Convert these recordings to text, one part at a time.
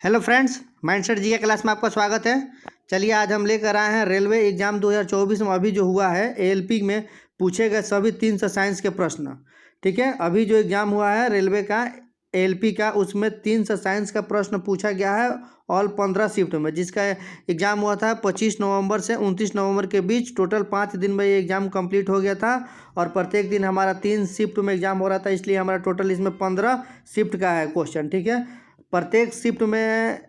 Hello friends, mindset जी के class में आपका स्वागत है। चलिए आज हम लेकर आए हैं रेलवे एग्जाम 2024 में अभी जो हुआ है एएलपी में पूछे गए सभी 300 साइंस के प्रश्न। ठीक है, अभी जो एग्ज़ाम हुआ है रेलवे का एएलपी का, उसमें 300 साइंस का प्रश्न पूछा गया है ऑल 15 शिफ्ट में, जिसका एग्ज़ाम हुआ था 25 नवंबर से 29 नवंबर के बीच। टोटल 5 दिन में ये एग्ज़ाम कंप्लीट हो गया था और प्रत्येक दिन हमारा 3 शिफ्ट में एग्ज़ाम हो रहा था, इसलिए हमारा टोटल इसमें 15 शिफ्ट का है क्वेश्चन। ठीक है, प्रत्येक शिफ्ट में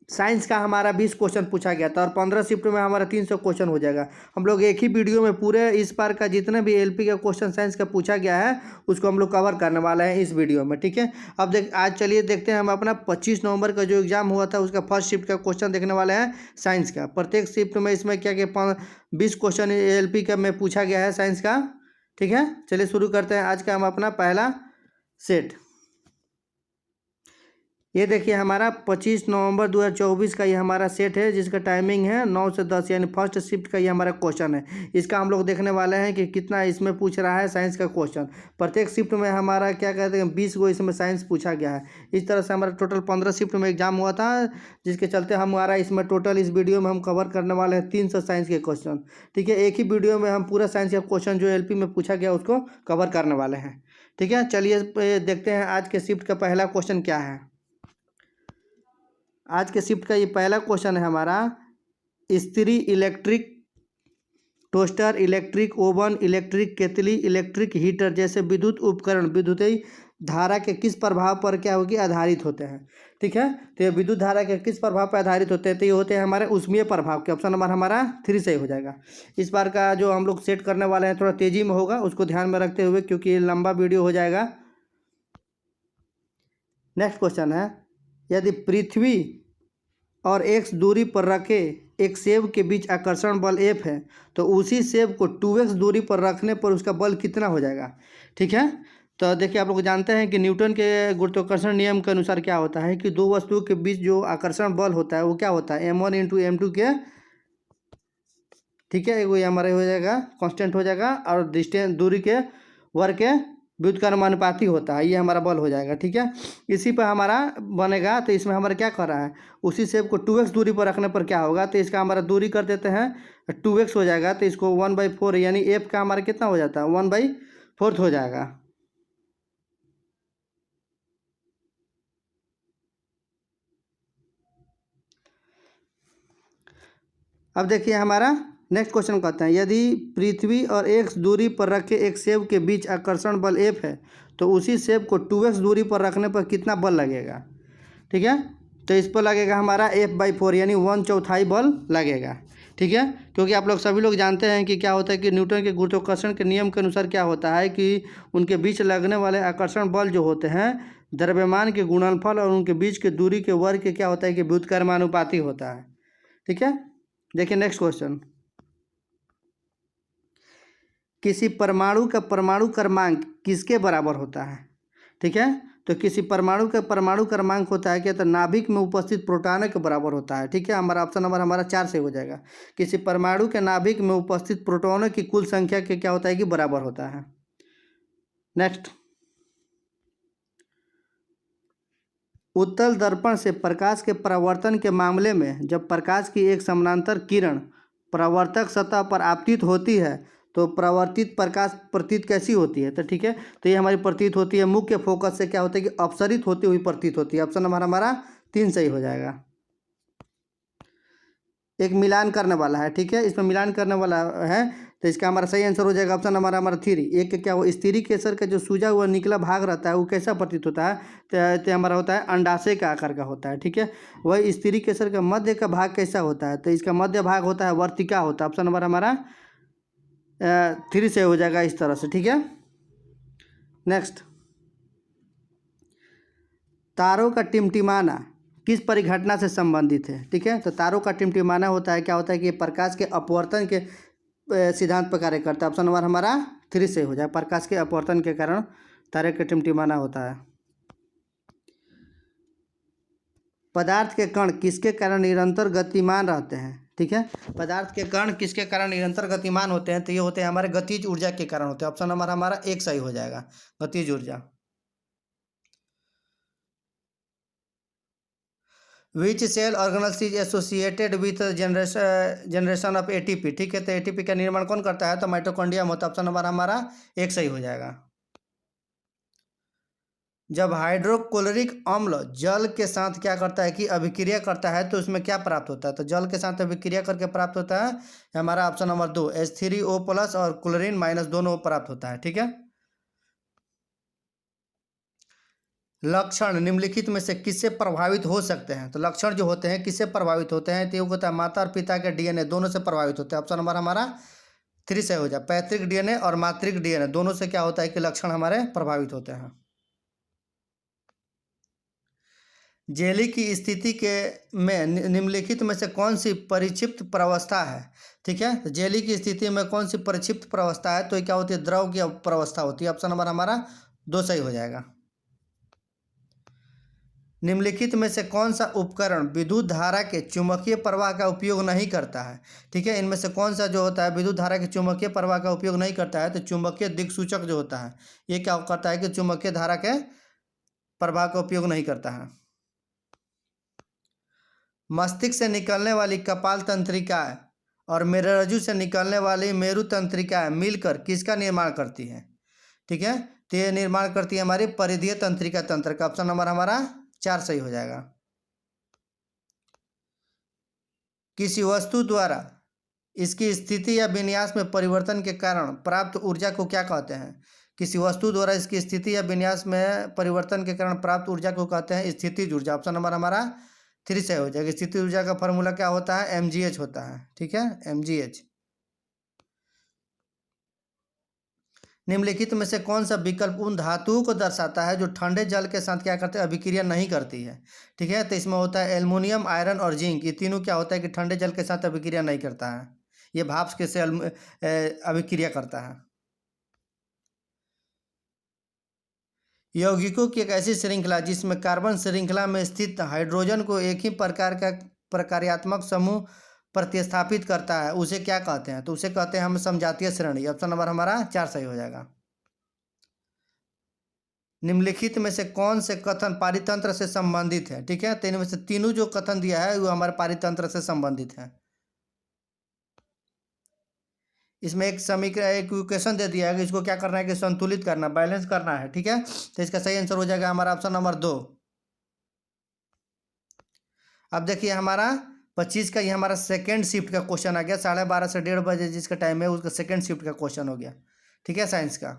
साइंस का हमारा 20 क्वेश्चन पूछा गया था और 15 शिफ्ट में हमारा 300 क्वेश्चन हो जाएगा। हम लोग एक ही वीडियो में पूरे इस बार का जितने भी एलपी का क्वेश्चन साइंस का पूछा गया है उसको हम लोग कवर करने वाले हैं इस वीडियो में। ठीक है, अब आज चलिए देखते हैं हम अपना 25 नवंबर का जो एग्जाम हुआ था उसका फर्स्ट शिफ्ट का क्वेश्चन देखने वाले हैं साइंस का। प्रत्येक शिफ्ट में इसमें क्या क्या 20 क्वेश्चन एलपी का में पूछा गया है साइंस का। ठीक है, चलिए शुरू करते हैं आज का हम अपना पहला सेट। ये देखिए हमारा 25 नवंबर 2024 का ये हमारा सेट है, जिसका टाइमिंग है 9 से 10, यानी फर्स्ट शिफ्ट का ये हमारा क्वेश्चन है। इसका हम लोग देखने वाले हैं कि कितना इसमें पूछ रहा है साइंस का क्वेश्चन। प्रत्येक शिफ्ट में हमारा क्या कहते हैं 20 गो इसमें साइंस पूछा गया है। इस तरह से हमारा टोटल 15 शिफ्ट में एग्जाम हुआ था, जिसके चलते हमारा इसमें टोटल इस वीडियो में हम कवर करने वाले हैं 300 साइंस के क्वेश्चन। ठीक है, एक ही वीडियो में हम पूरा साइंस का क्वेश्चन जो एलपी में पूछा गया उसको कवर करने वाले हैं। ठीक है, चलिए देखते हैं आज के शिफ्ट का पहला क्वेश्चन क्या है। आज के शिफ्ट का ये पहला क्वेश्चन है हमारा, इस्त्री, electric toaster, electric oven, electric केतली, इलेक्ट्रिक हीटर जैसे विद्युत उपकरण विद्युतीय धारा के किस प्रभाव पर क्या होगी आधारित होते हैं। ठीक है, तो ये विद्युत धारा के किस प्रभाव पर आधारित होते हैं, तो ये होते हैं हमारे ऊष्मीय प्रभाव के। ऑप्शन नंबर हमारा 3 सही हो जाएगा। इस बार का जो हम लोग सेट करने वाले हैं थोड़ा तेजी में होगा, उसको ध्यान में रखते हुए, क्योंकि ये लंबा वीडियो हो जाएगा। नेक्स्ट क्वेश्चन है, यदि पृथ्वी और x दूरी पर रखे एक सेब के बीच आकर्षण बल F है, तो उसी सेब को 2x दूरी पर रखने पर उसका बल कितना हो जाएगा। ठीक है, तो देखिए आप लोग जानते हैं कि न्यूटन के गुरुत्वाकर्षण नियम के अनुसार क्या होता है कि दो वस्तुओं के बीच जो आकर्षण बल होता है वो क्या होता है m1 इंटू m2 के। ठीक है, वो हमारा हो जाएगा कांस्टेंट हो जाएगा, और डिस्टेंस दूरी के वर्ग के व्युत्क्रमानुपाती होता है, ये हमारा बल हो जाएगा। ठीक है, इसी पर हमारा बनेगा, तो इसमें हमारा क्या कर रहा है उसी सेब को 2x दूरी पर रखने पर क्या होगा, तो इसका हमारा दूरी कर देते हैं 2x हो जाएगा, तो इसको 1/4 यानी f का हमारा कितना हो जाता है 1/4 हो जाएगा। अब देखिए हमारा नेक्स्ट क्वेश्चन कहते हैं, यदि पृथ्वी और x दूरी पर रखे एक सेब के बीच आकर्षण बल F है, तो उसी सेब को 2x दूरी पर रखने पर कितना बल लगेगा। ठीक है, तो इस पर लगेगा हमारा F/4 यानी 1/4 बल लगेगा। ठीक है, क्योंकि आप लोग सभी लोग जानते हैं कि क्या होता है कि न्यूटन के गुरुत्वाकर्षण के नियम के अनुसार क्या होता है कि उनके बीच लगने वाले आकर्षण बल जो होते हैं द्रव्यमान के गुणनफल और उनके बीच के दूरी के वर्ग के क्या होता है कि व्युत्क्रमानुपाती होता है। ठीक है, देखिए नेक्स्ट क्वेश्चन, किसी परमाणु का परमाणु क्रमांक किसके बराबर होता है। ठीक है, तो किसी परमाणु का परमाणु क्रमांक होता है क्या, तो नाभिक में उपस्थित प्रोटॉनों के बराबर होता है। ठीक है, हमारा ऑप्शन नंबर हमारा 4 से हो जाएगा। किसी परमाणु के नाभिक में उपस्थित प्रोटॉनों की कुल संख्या के क्या होता है कि बराबर होता है। नेक्स्ट, उत्तल दर्पण से प्रकाश के परावर्तन के मामले में जब प्रकाश की एक समानांतर किरण परावर्तक सतह पर आपतित होती है तो परावर्तित प्रकाश प्रतीत कैसी होती है। तो ठीक है, तो ये हमारी प्रतीत होती है मुख्य फोकस से क्या होता है कि अपसरित होती हुई प्रतीत होती है। ऑप्शन नंबर हमारा 3 सही हो जाएगा। एक मिलान करने वाला है। ठीक है, इसमें मिलान करने वाला है, तो इसका हमारा सही आंसर हो जाएगा ऑप्शन नंबर हमारा 3। एक क्या वो स्त्री केसर का जो सूजा हुआ निकला भाग रहता है वो कैसा प्रतीत होता है, तो हमारा होता है अंडाशय का आकार का होता है। ठीक है, वही स्त्री केसर का मध्य का भाग कैसा होता है, तो इसका मध्य भाग होता है वर्तिका होता है। ऑप्शन नंबर हमारा 3 से हो जाएगा इस तरह से। ठीक है, नेक्स्ट, तारों का टिमटिमाना किस परिघटना से संबंधित है। ठीक है, तो तारों का टिमटिमाना होता है क्या होता है कि प्रकाश के अपवर्तन के सिद्धांत पर कार्य करता है। ऑप्शन नंबर हमारा 3 से हो जाए, प्रकाश के अपवर्तन के कारण तारे का टिमटिमाना होता है। पदार्थ के कण किसके कारण निरंतर गतिमान रहते हैं। ठीक है, पदार्थ के कण किसके कारण निरंतर गतिमान होते हैं, तो ये होते हैं हमारे गतिज ऊर्जा के कारण होते हैं। ऑप्शन नंबर हमारा 1 सही हो जाएगा, गतिज ऊर्जा। Which cell organelles is associated with generation of ATP. ठीक है, तो एटीपी का निर्माण कौन करता है? तो माइटोकॉन्ड्रिया होता है। ऑप्शन नंबर हमारा एक सही हो जाएगा। जब हाइड्रोक्लोरिक अम्ल जल के साथ क्या करता है कि अभिक्रिया करता है तो उसमें क्या प्राप्त होता है? तो जल के साथ अभिक्रिया करके प्राप्त होता है हमारा ऑप्शन नंबर 2 H3O+ और क्लोरीन माइनस दोनों प्राप्त होता है। ठीक है। लक्षण निम्नलिखित में से किससे प्रभावित हो सकते हैं? तो लक्षण जो होते हैं किससे प्रभावित होते हैं? तो ये होता है माता और पिता के डीएनए दोनों से प्रभावित होते हैं। ऑप्शन नंबर हमारा 3 से हो जाए। पैतृक डीएनए और मातृक डीएनए दोनों से क्या होता है कि लक्षण हमारे प्रभावित होते हैं। जेली की स्थिति के में निम्नलिखित में से कौन सी परिक्षिप्त प्रवस्था है? ठीक है, तो जेली की स्थिति में कौन सी परिक्षिप्त प्रवस्था है? तो ये क्या होती है? द्रव की प्रवस्था होती है। ऑप्शन नंबर हमारा 2 सही हो जाएगा। निम्नलिखित में से कौन सा उपकरण विद्युत धारा के चुंबकीय प्रवाह का उपयोग नहीं करता है? ठीक है, इनमें से कौन सा जो होता है विद्युत धारा के चुंबकीय प्रवाह का उपयोग नहीं करता है? तो चुंबकीय दिक्सूचक जो होता है ये क्या करता है कि चुंबकीय धारा के प्रवाह का उपयोग नहीं करता है। मस्तिष्क से निकलने वाली कपाल तंत्रिकाएं और मेरुरज्जु से निकलने वाली मेरु तंत्रिकाएं मिलकर किसका निर्माण करती हैं? ठीक है, तो ये निर्माण करती है हमारी परिधीय तंत्रिका तंत्र का। ऑप्शन नंबर हमारा 4 सही हो जाएगा। किसी वस्तु द्वारा इसकी स्थिति या विन्यास में परिवर्तन के कारण प्राप्त ऊर्जा को क्या कहते हैं? किसी वस्तु द्वारा इसकी स्थिति या विन्यास में परिवर्तन के कारण प्राप्त ऊर्जा को कहते हैं स्थितिज ऊर्जा। ऑप्शन नंबर हमारा 3 सही हो जाएगा। स्थितिज ऊर्जा का फॉर्मूला क्या होता है? mgh होता है। ठीक है, mgh। निम्नलिखित में से कौन सा विकल्प उन धातुओं को दर्शाता है जो ठंडे जल के साथ क्या करते हैं? अभिक्रिया नहीं करती है। ठीक है, तो इसमें होता है एल्युमिनियम, आयरन और जिंक। ये तीनों क्या होता है कि ठंडे जल के साथ अभिक्रिया नहीं करता है, ये भाप के से अभिक्रिया करता है। यौगिकों की एक ऐसी श्रृंखला जिसमें कार्बन श्रृंखला में स्थित हाइड्रोजन को एक ही प्रकार का प्रकार्यात्मक समूह प्रतिस्थापित करता है उसे क्या कहते हैं? तो उसे कहते हैं हम समजातीय श्रेणी। ऑप्शन नंबर हमारा 4 सही हो जाएगा। निम्नलिखित में से कौन से कथन पारितंत्र से संबंधित है? ठीक है, तो इनमें से तीनों जो कथन दिया है वो हमारे पारितंत्र से संबंधित है। इसमें एक समीकरण एक इक्वेशन दे दिया है कि इसको क्या करना है कि संतुलित करना, बैलेंस करना है। ठीक है, तो इसका सही आंसर हो जाएगा हमारा ऑप्शन नंबर 2। अब देखिए हमारा 25 का ये हमारा सेकेंड शिफ्ट का क्वेश्चन आ गया। 12:30 से 1:30 बजे जिसका टाइम है उसका सेकेंड शिफ्ट का क्वेश्चन हो गया। ठीक है, साइंस का।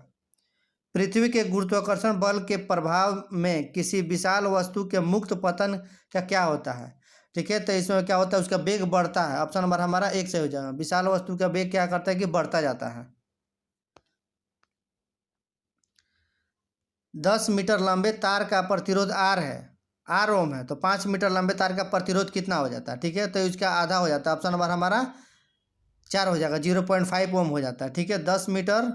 पृथ्वी के गुरुत्वाकर्षण बल के प्रभाव में किसी विशाल वस्तु के मुक्त पतन का क्या होता है? ठीक है, तो इसमें क्या होता है? उसका वेग बढ़ता है। ऑप्शन नंबर हमारा 1 सही हो जाएगा। विशाल वस्तु का वेग क्या करता है कि बढ़ता जाता है। 10 मीटर लंबे तार का प्रतिरोध R है, R ओम है, तो 5 मीटर लंबे तार का प्रतिरोध कितना हो जाता है? ठीक है, तो इसका आधा हो जाता है। ऑप्शन नंबर हमारा 4 हो जाएगा, 0.5 ओम हो जाता है। ठीक है, 10 मीटर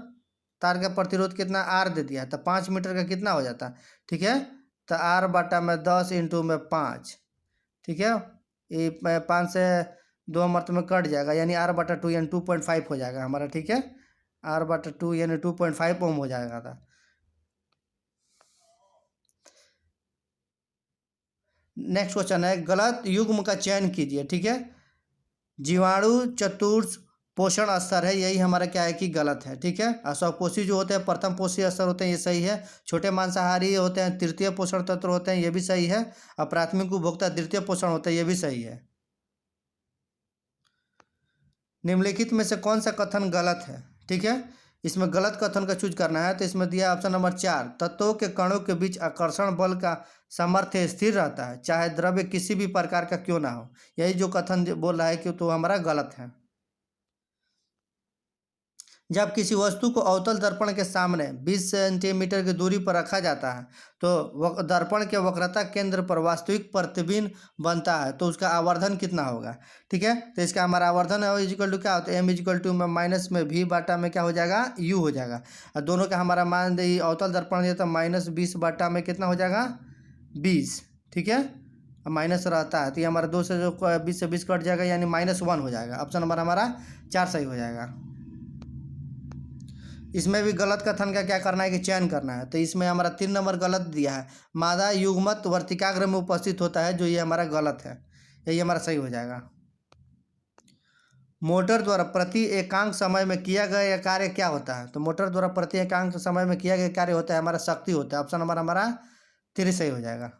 तार का प्रतिरोध कितना R दे दिया है, तो 5 मीटर का कितना हो जाता है? ठीक है, तो R/10 इंटू में 5। ठीक है, ये 5 से 2 मर्त में कट जाएगा यानी R/2 यानी 2.5 हो जाएगा हमारा। ठीक है, R/2 यानी 2.5 ओम हो जाएगा था। नेक्स्ट क्वेश्चन है गलत युग्म का चयन कीजिए। ठीक है, जीवाणु चतुर्थ पोषण स्तर है, यही हमारा क्या है कि गलत है। ठीक है, स्वपोषी जो होते हैं प्रथम पोषी स्तर होते हैं, ये सही है। छोटे मांसाहारी होते हैं तृतीय पोषण तत्व होते हैं, ये भी सही है। और प्राथमिक उपभोक्ता द्वितीय पोषण होता है, ये भी सही है। निम्नलिखित में से कौन सा कथन गलत है? ठीक है, इसमें गलत कथन का चूज करना है, तो इसमें दिया ऑप्शन नंबर 4 तत्वों के कणों के बीच आकर्षण बल का सामर्थ्य स्थिर रहता है चाहे द्रव्य किसी भी प्रकार का क्यों ना हो। यही जो कथन बोल रहा है कि तो हमारा गलत है। जब किसी वस्तु को अवतल दर्पण के सामने 20 सेंटीमीटर की दूरी पर रखा जाता है तो दर्पण के वक्रता केंद्र पर वास्तविक प्रतिबिंब बनता है, तो उसका आवर्धन कितना होगा? ठीक है, तो इसका हमारा आवर्धन है इजिकल टू क्या होता है? m में माइनस में v/में क्या हो जाएगा? u हो जाएगा। और दोनों का हमारा मान दे अवतल दर्पण दिया तो -20/में में कितना हो जाएगा? 20। ठीक है, माइनस रहता है तो ये हमारा 2 से जो 20 से 20 कट जाएगा यानी -1 हो जाएगा। ऑप्शन नंबर हमारा 4 सही हो जाएगा। इसमें भी गलत कथन का क्या करना है कि चयन करना है। तो इसमें हमारा 3 नंबर गलत दिया है। मादा युग्मत वर्तिकाग्र में उपस्थित होता है, जो ये हमारा गलत है, यही हमारा सही हो जाएगा। मोटर द्वारा प्रति एकांक समय में किया गया कार्य क्या होता है। तो मोटर द्वारा प्रति एकांक समय में किया गया कार्य होता है हमारा शक्ति होता है। ऑप्शन नंबर हमारा 3 सही हो जाएगा।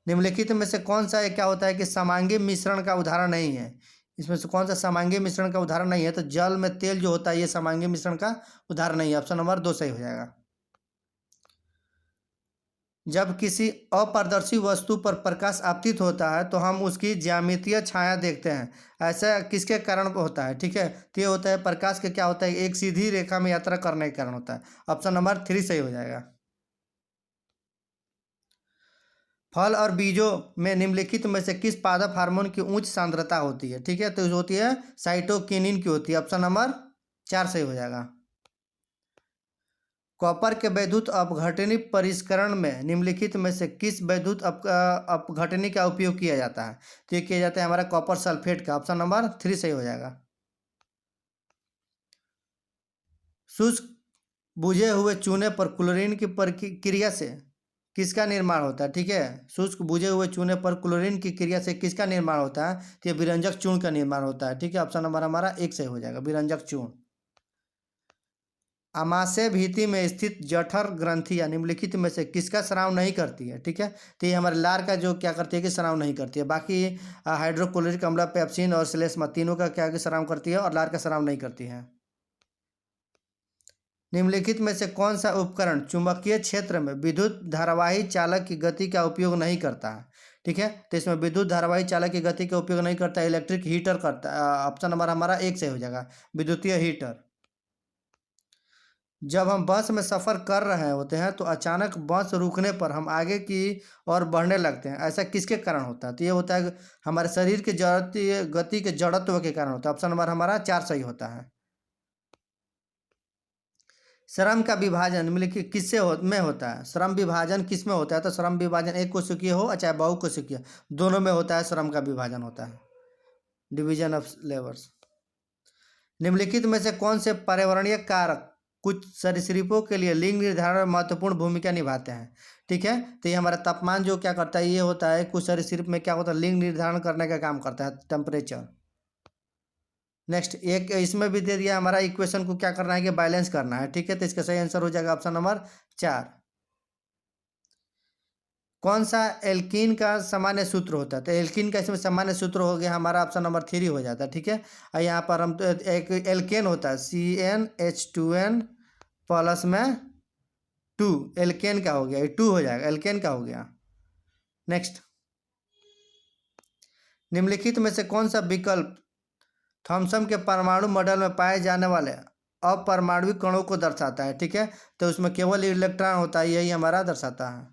निम्नलिखित में से कौन सा क्या होता है कि समांगी मिश्रण का उदाहरण नहीं है। इसमें से कौन सा समांगी मिश्रण का उदाहरण नहीं है। तो जल में तेल जो होता है ये समांगी मिश्रण का उदाहरण नहीं है। ऑप्शन नंबर 2 सही हो जाएगा। जब किसी अपारदर्शी वस्तु पर प्रकाश आपतित होता है तो हम उसकी ज्यामितीय छाया देखते हैं। ऐसा किसके कारण होता है। ठीक है, तो ये होता है प्रकाश के क्या होता है, एक सीधी रेखा में यात्रा करने के कारण होता है। ऑप्शन नंबर 3 सही हो जाएगा। फल और बीजों में निम्नलिखित में से किस पादप हार्मोन की उच्च सांद्रता होती है। ठीक है, तो जो होती है साइटोकिनिन की होती है। ऑप्शन नंबर 4 सही हो जाएगा। कॉपर के वैद्युत अपघटनी परिष्करण में निम्नलिखित में से किस वैद्युत अपघटनी का उपयोग किया जाता है। तो ये किया जाता है हमारा कॉपर सल्फेट का। ऑप्शन नंबर 3 सही हो जाएगा। शुष्क बुझे हुए चूने पर क्लोरीन की प्रक्रिया से किसका निर्माण होता है। ठीक है, शुष्क बुझे हुए चूने पर क्लोरीन की क्रिया से किसका निर्माण होता है। तो ये विरंजक चूर्ण का निर्माण होता है। ठीक है, ऑप्शन नंबर हमारा 1 सही हो जाएगा, विरंजक चूर्ण। आमाशय भित्ति में स्थित जठर ग्रंथि या निम्नलिखित में से किसका स्राव नहीं करती है। ठीक है, तो ये हमारे लार का जो क्या करती है कि स्राव नहीं करती है। बाकी हाइड्रोक्लोरिक अम्ल, पेप्सिन और श्लेष्मा तीनों का क्या स्राव करती है और लार का स्राव नहीं करती है। निम्नलिखित में से कौन सा उपकरण चुंबकीय क्षेत्र में विद्युत धारावाही चालक की गति का उपयोग नहीं करता है। ठीक है, तो इसमें विद्युत धारावाही चालक की गति का उपयोग नहीं करता है, इलेक्ट्रिक हीटर करता है। ऑप्शन नंबर हमारा 1 सही हो जाएगा, विद्युतीय हीटर। जब हम बस में सफ़र कर रहे होते हैं तो अचानक बस रुकने पर हम आगे की ओर बढ़ने लगते हैं। ऐसा किसके कारण होता है। तो ये होता है हमारे शरीर के गति के जड़त्व के कारण होता है। ऑप्शन नंबर हमारा 4 सही होता है। श्रम का विभाजन निम्नलिखित किससे में होता है। श्रम विभाजन किस में होता है। तो श्रम विभाजन एक कोशिकीय हो चाहे बहुकोशिकीय, दोनों में होता है श्रम का विभाजन होता है, डिवीजन ऑफ लेबर्स। निम्नलिखित में से कौन से पर्यावरणीय कारक कुछ सरीसृपों के लिए लिंग निर्धारण में महत्वपूर्ण भूमिका निभाते हैं। ठीक है, तो ये हमारा तापमान जो क्या करता है, ये होता है कुछ सरीसृप में क्या होता है, लिंग निर्धारण करने का काम करता है, टेम्परेचर। नेक्स्ट एक इसमें भी दे दिया हमारा इक्वेशन को क्या करना है कि बैलेंस करना है। ठीक है, तो इसका सही आंसर हो जाएगा ऑप्शन नंबर 4। कौन सा एल्कीन का सामान्य सूत्र होता है। तो एल्कीन का इसमें सामान्य सूत्र हो गया हमारा ऑप्शन नंबर 3 हो जाता है। ठीक है, और यहाँ पर हम एक एल्केन होता है CnH2n प्लस में 2, एल्केन का हो गया, ये 2 हो जाएगा, एल्केन का हो गया। नेक्स्ट निम्नलिखित में से कौन सा विकल्प थॉमसन के परमाणु मॉडल में पाए जाने वाले अपरमाणविक कणों को दर्शाता है। ठीक है, तो उसमें केवल इलेक्ट्रॉन होता है, यही हमारा दर्शाता है।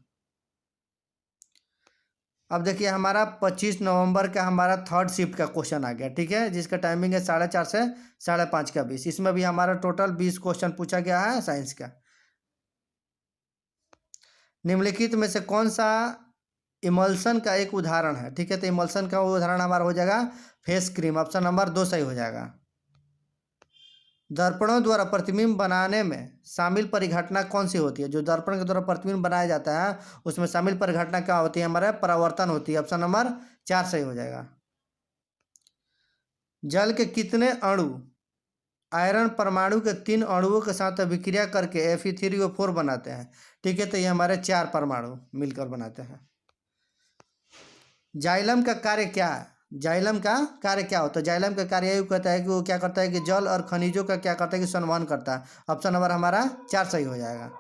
अब देखिए हमारा 25 नवंबर का हमारा थर्ड शिफ्ट का क्वेश्चन आ गया। ठीक है, जिसका टाइमिंग है 4:30 से 5:30 का 20। इसमें भी हमारा टोटल 20 क्वेश्चन पूछा गया है साइंस का। निम्नलिखित में से कौन सा इमल्सन का एक उदाहरण है। ठीक है, तो इमल्सन का उदाहरण हमारा हो जाएगा फेस क्रीम। ऑप्शन नंबर 2 सही हो जाएगा। दर्पणों द्वारा प्रतिबिंब बनाने में शामिल परिघटना कौन सी होती है। जो दर्पण के द्वारा प्रतिबिंब बनाया जाता है उसमें शामिल परिघटना क्या होती है, हमारे परावर्तन होती है। ऑप्शन नंबर 4 सही हो जाएगा। जल के कितने अणु आयरन परमाणु के 3 अणुओं के साथ अभिक्रिया करके Fe3O4 बनाते हैं। ठीक है, तो ये हमारे 4 परमाणु मिलकर बनाते हैं। जाइलम का कार्य क्या है। जाइलम का कार्य क्या होता है। जाइलम का कार्य यही कहता है कि वो क्या करता है कि जल और खनिजों का क्या करता है कि संवहन करता है। ऑप्शन नंबर हमारा 4 सही हो जाएगा।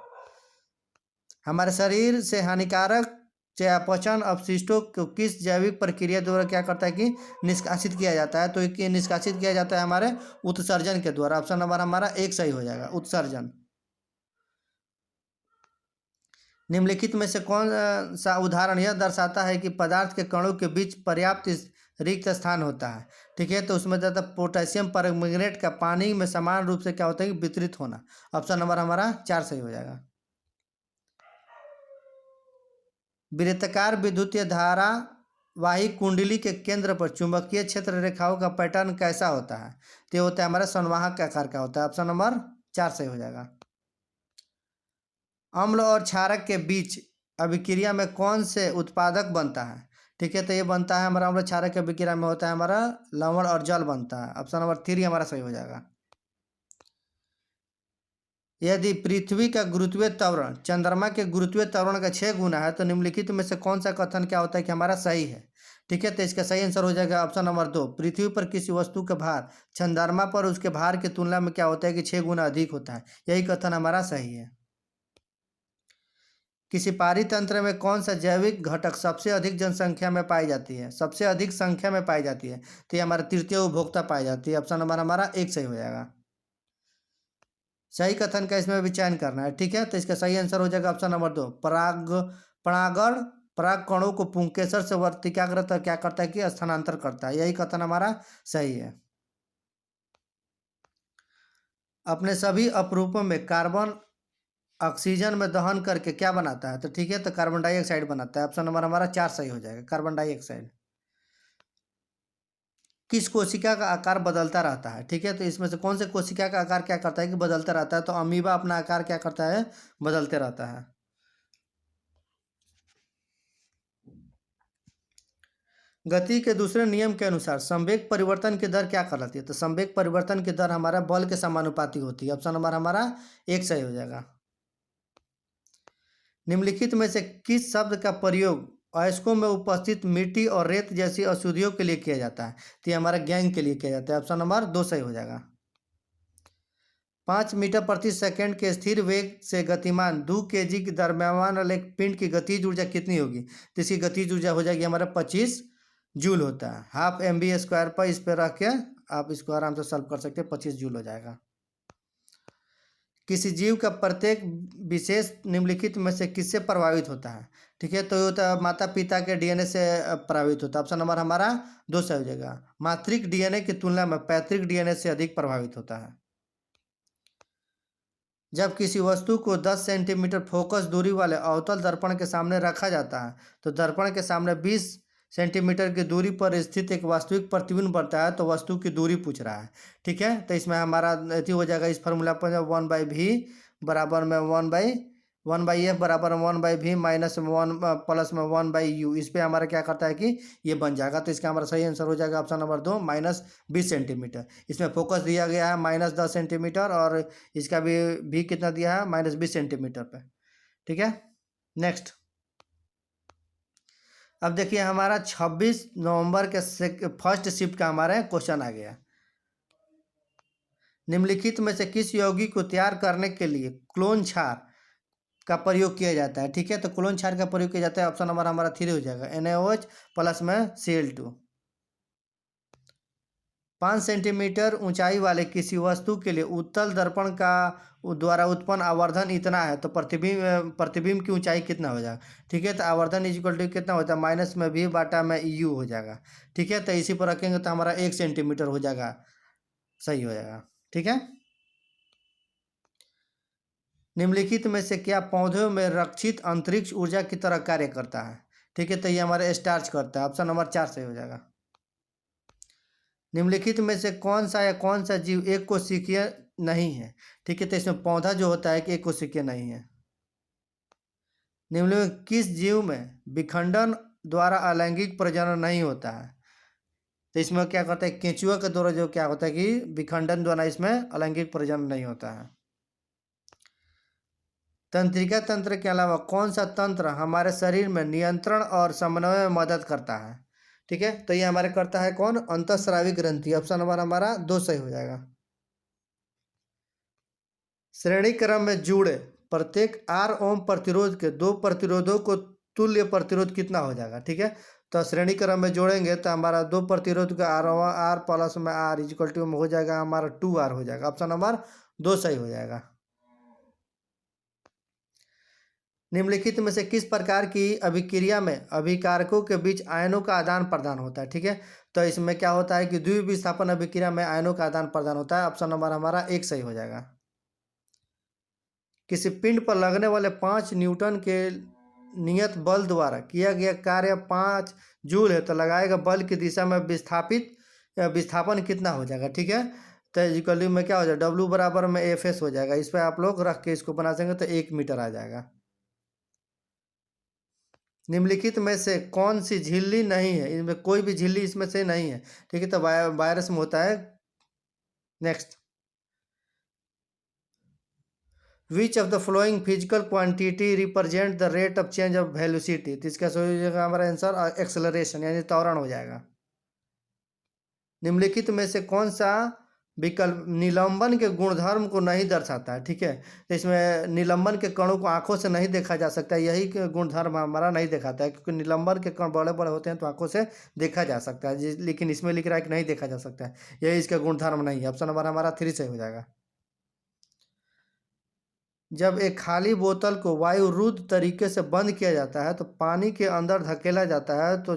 हमारे शरीर से हानिकारक चयापचय अपशिष्टों को किस जैविक प्रक्रिया द्वारा क्या करता है कि निष्कासित किया जाता है। तो ये निष्कासित किया जाता है हमारे उत्सर्जन के द्वारा। ऑप्शन नंबर हमारा 1 सही हो जाएगा, उत्सर्जन। निम्नलिखित में से कौन सा उदाहरण यह दर्शाता है कि पदार्थ के कणों के बीच पर्याप्त रिक्त स्थान होता है। ठीक है, तो उसमें ज़्यादा पोटेशियम परमैंगनेट का पानी में समान रूप से क्या होता है कि वितरित होना। ऑप्शन नंबर हमारा 4 सही हो जाएगा। वृत्ताकार विद्युतीय धारा वाही कुंडली के केंद्र पर चुंबकीय क्षेत्र रेखाओं का पैटर्न कैसा होता है? तो ये होता है हमारा संवाहक आकार का होता है। ऑप्शन नंबर 4 सही हो जाएगा। अम्ल और क्षारक के बीच अभिक्रिया में कौन से उत्पादक बनता है? ठीक है, तो ये बनता है हमारा अम्ल क्षारक के अभिक्रिया में होता है हमारा लवण और जल बनता है। ऑप्शन नंबर 3 हमारा सही हो जाएगा। यदि पृथ्वी का गुरुत्वीय त्वरण चंद्रमा के गुरुत्वीय त्वरण का 6 गुना है तो निम्नलिखित में से कौन सा कथन क्या होता है कि हमारा सही है? ठीक है, तो इसका सही आंसर हो जाएगा ऑप्शन नंबर 2। पृथ्वी पर किसी वस्तु का भार चंद्रमा पर उसके भार की तुलना में क्या होता है कि 6 गुना अधिक होता है। यही कथन हमारा सही है। किसी पारितंत्र में कौन सा जैविक घटक सबसे अधिक जनसंख्या में पाई जाती है, सबसे अधिक संख्या में पाई जाती है? तो ये हमारा तृतीय उपभोक्ता पाई जाती है। ऑप्शन नंबर हमारा 1 सही हो जाएगा। सही कथन का इसमें भी चयन करना है। ठीक है, तो इसका सही आंसर हो जाएगा ऑप्शन नंबर 2। परागण पराग कणों को पुंकेसर से वर्तिकाग्र क्या करता है कि स्थानांतर करता है। यही कथन हमारा सही है। अपने सभी अपरूपों में कार्बन ऑक्सीजन में दहन करके क्या बनाता है? तो ठीक है, तो कार्बन डाइऑक्साइड बनाता है। ऑप्शन नंबर हमारा 4 सही हो जाएगा, कार्बन डाइऑक्साइड। किस कोशिका का आकार बदलता रहता है? ठीक है, तो इसमें से कौन से कोशिका का आकार क्या करता है कि बदलता रहता है? तो अमीबा अपना आकार क्या करता है? बदलते रहता है। गति के दूसरे नियम के अनुसार संवेग परिवर्तन की दर क्या कहलाती है? तो संवेग परिवर्तन की दर हमारा बल के समानुपाती होती है। ऑप्शन नंबर हमारा 1 सही हो जाएगा। निम्नलिखित में से किस शब्द का प्रयोग अयस्कों में उपस्थित मिट्टी और रेत जैसी अशुद्धियों के लिए किया जाता है? तो ये हमारा गैंग के लिए किया जाता है। ऑप्शन नंबर 2 सही हो जाएगा। 5 मीटर प्रति सेकंड के स्थिर वेग से गतिमान 2 kg के द्रव्यमान वाले एक पिंड की गतिज ऊर्जा कितनी होगी? तो इसकी गतिज ऊर्जा हो जाएगी हमारा 25 जूल होता है। हाफ mv² पर इस पर रख के आप इसको आराम से सॉल्व कर सकते हैं, 25 जूल हो जाएगा। किसी जीव का प्रत्येक विशेष निम्नलिखित में से किससे प्रभावित होता है? ठीक है, तो ये होता है माता पिता के डीएनए से प्रभावित होता है। ऑप्शन नंबर हमारा 2 सही हो जाएगा। मातृक डीएनए की तुलना में पैतृक डीएनए से अधिक प्रभावित होता है। जब किसी वस्तु को 10 सेंटीमीटर फोकस दूरी वाले अवतल दर्पण के सामने रखा जाता है तो दर्पण के सामने 20 सेंटीमीटर की दूरी पर स्थित एक वास्तविक प्रतिबिंब बनता है। तो वस्तु की दूरी पूछ रहा है। ठीक है, तो इसमें हमारा अथी हो जाएगा इस फार्मूला पर 1/v बराबर में 1/f बराबर 1/v माइनस 1 प्लस में 1/u। इस पर हमारा क्या करता है कि ये बन जाएगा। तो इसका हमारा सही आंसर हो जाएगा ऑप्शन नंबर 2 -20 सेंटीमीटर। इसमें फोकस दिया गया है -10 सेंटीमीटर और इसका भी कितना दिया है -20 सेंटीमीटर पे। ठीक है, नेक्स्ट। अब देखिए हमारा 26 नवंबर के फर्स्ट शिफ्ट का हमारा क्वेश्चन आ गया। निम्नलिखित में से किस यौगिक को तैयार करने के लिए क्लोन क्षार का प्रयोग किया जाता है? ठीक है, तो क्लोन क्षार का प्रयोग किया जाता है। ऑप्शन नंबर हमारा 3 हो जाएगा, NaOH प्लस में Cl2। 5 सेंटीमीटर ऊंचाई वाले किसी वस्तु के लिए उत्तल दर्पण का द्वारा उत्पन्न आवर्धन इतना है तो प्रतिबिंब की ऊंचाई कितना हो जाएगा? ठीक है, तो आवर्धन इक्वल टू कितना होता है -v बटा में u हो जाएगा। ठीक है, तो इसी पर रखेंगे तो हमारा 1 सेंटीमीटर हो जाएगा, सही हो जाएगा। ठीक है, निम्नलिखित में से क्या पौधों में रक्षित अंतरिक्ष ऊर्जा की तरह कार्य करता है? ठीक है, तो ये हमारा स्टार्च करता है। ऑप्शन नंबर 4 सही हो जाएगा। निम्नलिखित में से कौन सा या कौन सा जीव एक कोशिकीय नहीं है? ठीक है, तो इसमें पौधा जो होता है कि एक कोशिकीय नहीं है। निम्न में किस जीव में विखंडन द्वारा अलैंगिक प्रजनन नहीं होता है? तो इसमें क्या करता है केंचुआ के द्वारा जो क्या होता है कि विखंडन द्वारा इसमें अलैंगिक प्रजनन नहीं होता है। तंत्रिका तंत्र के अलावा कौन सा तंत्र हमारे शरीर में नियंत्रण और समन्वय में मदद करता है? ठीक है, तो ये हमारे करता है कौन? अंतःस्रावी ग्रंथि। ऑप्शन नंबर हमारा 2 सही हो जाएगा। श्रेणी क्रम में जुड़े प्रत्येक R ओम प्रतिरोध के 2 प्रतिरोधों को तुल्य प्रतिरोध कितना हो जाएगा? ठीक है, तो श्रेणी क्रम में जोड़ेंगे तो हमारा 2 प्रतिरोध का R प्लस में R इक्वल टू में हो जाएगा हमारा 2R हो जाएगा। ऑप्शन नंबर 2 सही हो जाएगा। निम्नलिखित में से किस प्रकार की अभिक्रिया में अभिकारकों के बीच आयनों का आदान प्रदान होता है? ठीक है, तो इसमें क्या होता है कि द्विविस्थापन अभिक्रिया में आयनों का आदान प्रदान होता है। ऑप्शन नंबर हमारा 1 सही हो जाएगा। किसी पिंड पर लगने वाले 5 न्यूटन के नियत बल द्वारा किया गया कार्य 5 जूल है, तो लगाएगा बल की दिशा में विस्थापन कितना हो जाएगा। ठीक है, तो इक्वली में क्या हो जाएगा, डब्ल्यू बराबर में एफ एस हो जाएगा। इस पर आप लोग रख के इसको बना देंगे तो 1 मीटर आ जाएगा। निम्नलिखित में से कौन सी झिल्ली नहीं है, इनमें कोई भी झिल्ली इसमें से नहीं है। ठीक है, तो वायरस में होता है। Next, which of the flowing physical quantity represent the rate of change of velocity. तो इसका सही हो जाएगा हमारा आंसर एक्सेलरेशन यानी त्वरण हो जाएगा। निम्नलिखित में से कौन सा विकल्प निलंबन के गुणधर्म को नहीं दर्शाता है। ठीक है, तो इसमें निलंबन के कणों को आंखों से नहीं देखा जा सकता, यही गुणधर्म हमारा नहीं दिखाता है, क्योंकि निलंबन के कण बड़े बड़े होते हैं तो आंखों से देखा जा सकता है, लेकिन इसमें लिख रहा है कि नहीं देखा जा सकता है, यही इसका गुणधर्म नहीं है। ऑप्शन नंबर हमारा 3 सही हो जाएगा। जब एक खाली बोतल को वायुरुद्ध तरीके से बंद किया जाता है तो पानी के अंदर धकेला जाता है, तो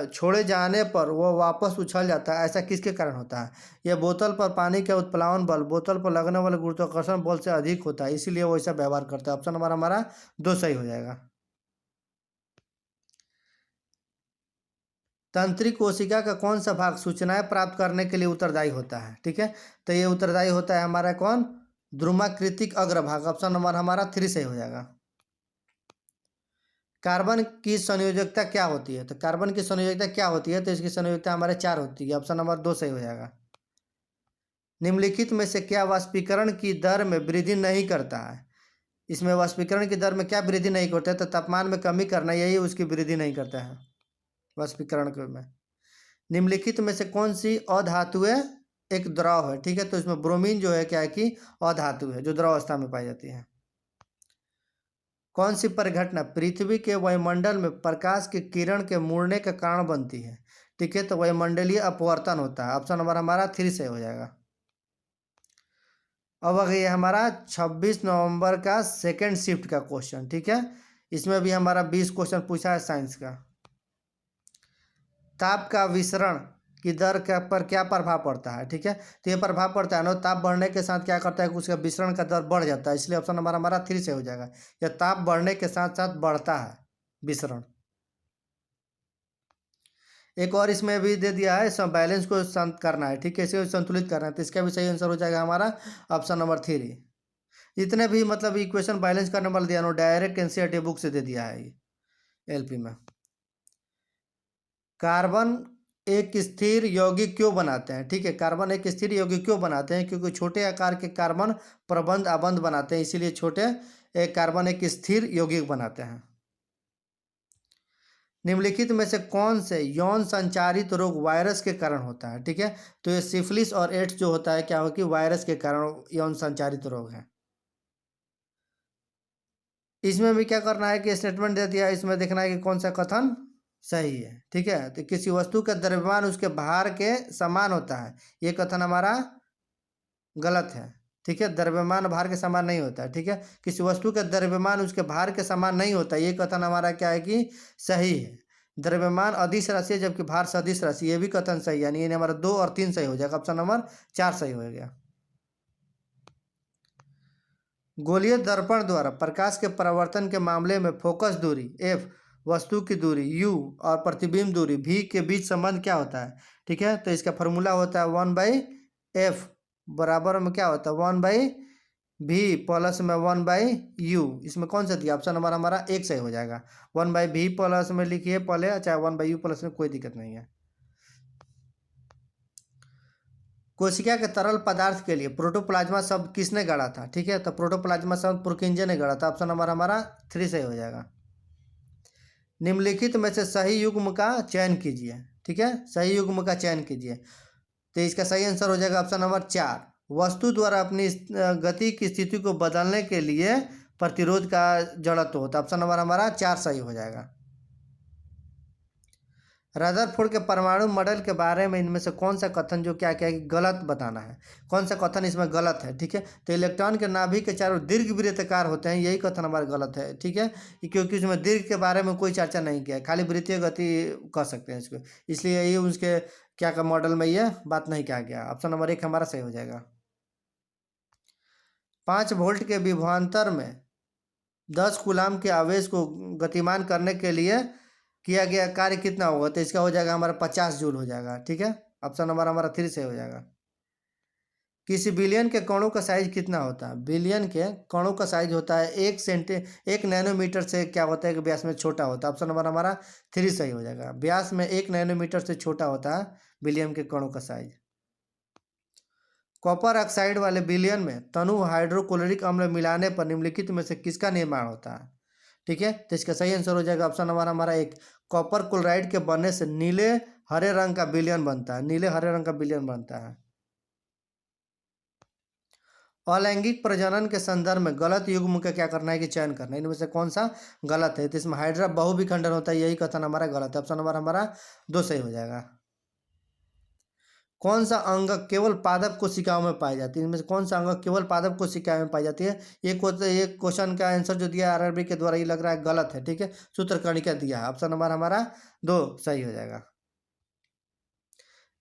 छोड़े जाने पर वह वापस उछल जाता है, ऐसा किसके कारण होता है। यह बोतल पर पानी का उत्प्लावन बल बोतल पर लगने वाले गुरुत्वाकर्षण बल से अधिक होता है, इसीलिए वो ऐसा व्यवहार करता है। ऑप्शन नंबर हमारा 2 सही हो जाएगा। तंत्रिक कोशिका का कौन सा भाग सूचनाएं प्राप्त करने के लिए उत्तरदायी होता है। ठीक है, तो ये उत्तरदायी होता है हमारा कौन, द्रुमाकृतिक अग्रभाग। ऑप्शन नंबर हमारा 3 सही हो जाएगा। कार्बन की संयोजकता क्या होती है, तो कार्बन की संयोजकता क्या होती है, तो इसकी संयोजकता हमारे 4 होती है। ऑप्शन नंबर 2 सही हो जाएगा। निम्नलिखित में से क्या वाष्पीकरण की दर में वृद्धि नहीं करता है। इसमें वाष्पीकरण की दर में क्या वृद्धि नहीं करता है, तो तापमान में कमी करना, यही उसकी वृद्धि नहीं करता है वाष्पीकरण के में। निम्नलिखित में से कौन सी अधातुएं एक द्रव है। ठीक है, तो इसमें ब्रोमीन जो है क्या है कि अधातु है, जो द्रव अवस्था में पाई जाती है। कौन सी परिघटना पृथ्वी के वायुमंडल में प्रकाश की किरण के मुड़ने का कारण बनती है। ठीक है, तो वायुमंडलीय अपवर्तन होता है। ऑप्शन नंबर हमारा 3 सही हो जाएगा। अब अगर ये हमारा 26 नवंबर का सेकेंड शिफ्ट का क्वेश्चन। ठीक है, इसमें भी हमारा 20 क्वेश्चन पूछा है साइंस का। ताप का विसरण की दर पर क्या प्रभाव पड़ता है। ठीक है, तो ये प्रभाव पड़ता है ना, ताप बढ़ने के साथ क्या करता है कि उसका विसरण का दर बढ़ जाता है, इसलिए ऑप्शन नंबर हमारा 3 से हो जाएगा। यह ताप बढ़ने के साथ साथ बढ़ता है विसरण। एक और इसमें भी दे दिया है, सब बैलेंस को करना है। ठीक है, इसे संतुलित करना है, तो इसका भी सही आंसर हो जाएगा हमारा ऑप्शन नंबर 3। जितने भी मतलब इक्वेशन बैलेंस करने वाला दिया ना, डायरेक्ट एनसीईआरटी बुक से दे दिया है ये एलपी में। कार्बन एक स्थिर यौगिक क्यों बनाते हैं। ठीक है, कार्बन एक स्थिर यौगिक क्यों बनाते हैं, क्योंकि छोटे आकार के कार्बन प्रबंध अबंध बनाते हैं, इसीलिए छोटे कार्बन एक स्थिर यौगिक बनाते हैं। निम्नलिखित में से कौन से यौन संचारित रोग वायरस के कारण होता है। ठीक है, तो ये सिफिलिस और एड्स जो होता है क्या हो कि वायरस के कारण यौन संचारित रोग है। इसमें भी क्या करना है कि स्टेटमेंट दे दिया, इसमें देखना है कि कौन सा कथन सही है। ठीक है, तो किसी वस्तु का द्रव्यमान उसके भार के समान होता है, ये कथन हमारा गलत है। ठीक है, द्रव्यमान भार के समान नहीं होता है। ठीक है, किसी वस्तु का द्रव्यमान उसके भार के समान नहीं होता, ये कथन हमारा क्या है कि सही है। द्रव्यमान अदिश राशि है जबकि भार सदिश राशि, ये भी कथन सही है, यानी ये हमारा 2 और 3 सही हो जाएगा। ऑप्शन नंबर 4 सही हो गया। गोलीय दर्पण द्वारा प्रकाश के परावर्तन के मामले में फोकस दूरी एफ, वस्तु की दूरी यू और प्रतिबिंब दूरी भी के बीच संबंध क्या होता है। ठीक है, तो इसका फॉर्मूला होता है 1/f बराबर में क्या होता है 1/v प्लस में 1/u। इसमें कौन सा दिया, ऑप्शन नंबर हमारा 1 सही हो जाएगा। 1/v प्लस में लिखिए पहले, चाहे 1/u प्लस में, कोई दिक्कत नहीं है। कोशिका के तरल पदार्थ के लिए प्रोटोप्लाज्मा शब्द किसने गढ़ा था। ठीक है, तो प्रोटोप्लाज्मा शब्द पुरकिंजे ने गढ़ा था। ऑप्शन नंबर हमारा 3 सही हो जाएगा। निम्नलिखित में से सही युग्म का चयन कीजिए। ठीक है, सही युग्म का चयन कीजिए, तो इसका सही आंसर हो जाएगा ऑप्शन नंबर 4। वस्तु द्वारा अपनी गति की स्थिति को बदलने के लिए प्रतिरोध का जड़त्व होता है। ऑप्शन नंबर हमारा 4 सही हो जाएगा। रदरफोर्ड के परमाणु मॉडल के बारे में इनमें से कौन सा कथन जो क्या क्या है कि गलत बताना है, कौन सा कथन इसमें गलत है। ठीक है, तो इलेक्ट्रॉन के नाभिक के चारों दीर्घ वृत्ताकार होते हैं, यही कथन हमारा गलत है। ठीक है, क्योंकि उसमें दीर्घ के बारे में कोई चर्चा नहीं किया है, खाली वृत्तीय गति कह सकते हैं इसको, इसलिए ये उसके क्या का मॉडल में ये बात नहीं कहा गया। ऑप्शन नंबर 1 हमारा सही हो जाएगा। 5 वोल्ट के विभवांतर में 10 कूलाम के आवेश को गतिमान करने के लिए किया गया कार्य कितना होगा, तो इसका हो जाएगा हमारा 50 जूल हो जाएगा। ठीक है, ऑप्शन नंबर हमारा 3 से हो जाएगा। किसी बिलियन के कणों का साइज कितना होता है? बिलियन के कणों का साइज होता है 1 नैनोमीटर से क्या होता है कि व्यास में छोटा होता है। ऑप्शन नंबर हमारा 3 सही हो जाएगा। व्यास में 1 नैनोमीटर से छोटा होता है बिलियन के कणों का साइज। कॉपर ऑक्साइड वाले बिलियन में तनु हाइड्रोक्लोरिक अम्ल मिलाने पर निम्नलिखित में से किसका निर्माण होता है? ठीक है, तो इसका सही आंसर हो जाएगा ऑप्शन नंबर हमारा 1, कॉपर क्लोराइड के बनने से नीले हरे रंग का बिलियन बनता है। नीले हरे रंग का बिलियन बनता है। अलैंगिक प्रजनन के संदर्भ में गलत युग्म का क्या करना है कि चयन करना है, इनमें से कौन सा गलत है? तो इसमें हाइड्रा बहुविखंडन होता है, यही कथन हमारा गलत है। ऑप्शन नंबर हमारा 2 सही हो जाएगा। कौन सा अंग केवल पादप कोशिकाओं में पाई जाती है? इनमें से कौन सा अंग केवल पादप कोशिकाओं में पाई जाती है? ये क्वेश्चन का आंसर जो दिया आरआरबी के द्वारा ये लग रहा है गलत है। ठीक है, सूत्रकर्णिका दिया है। ऑप्शन नंबर हमारा 2 सही हो जाएगा।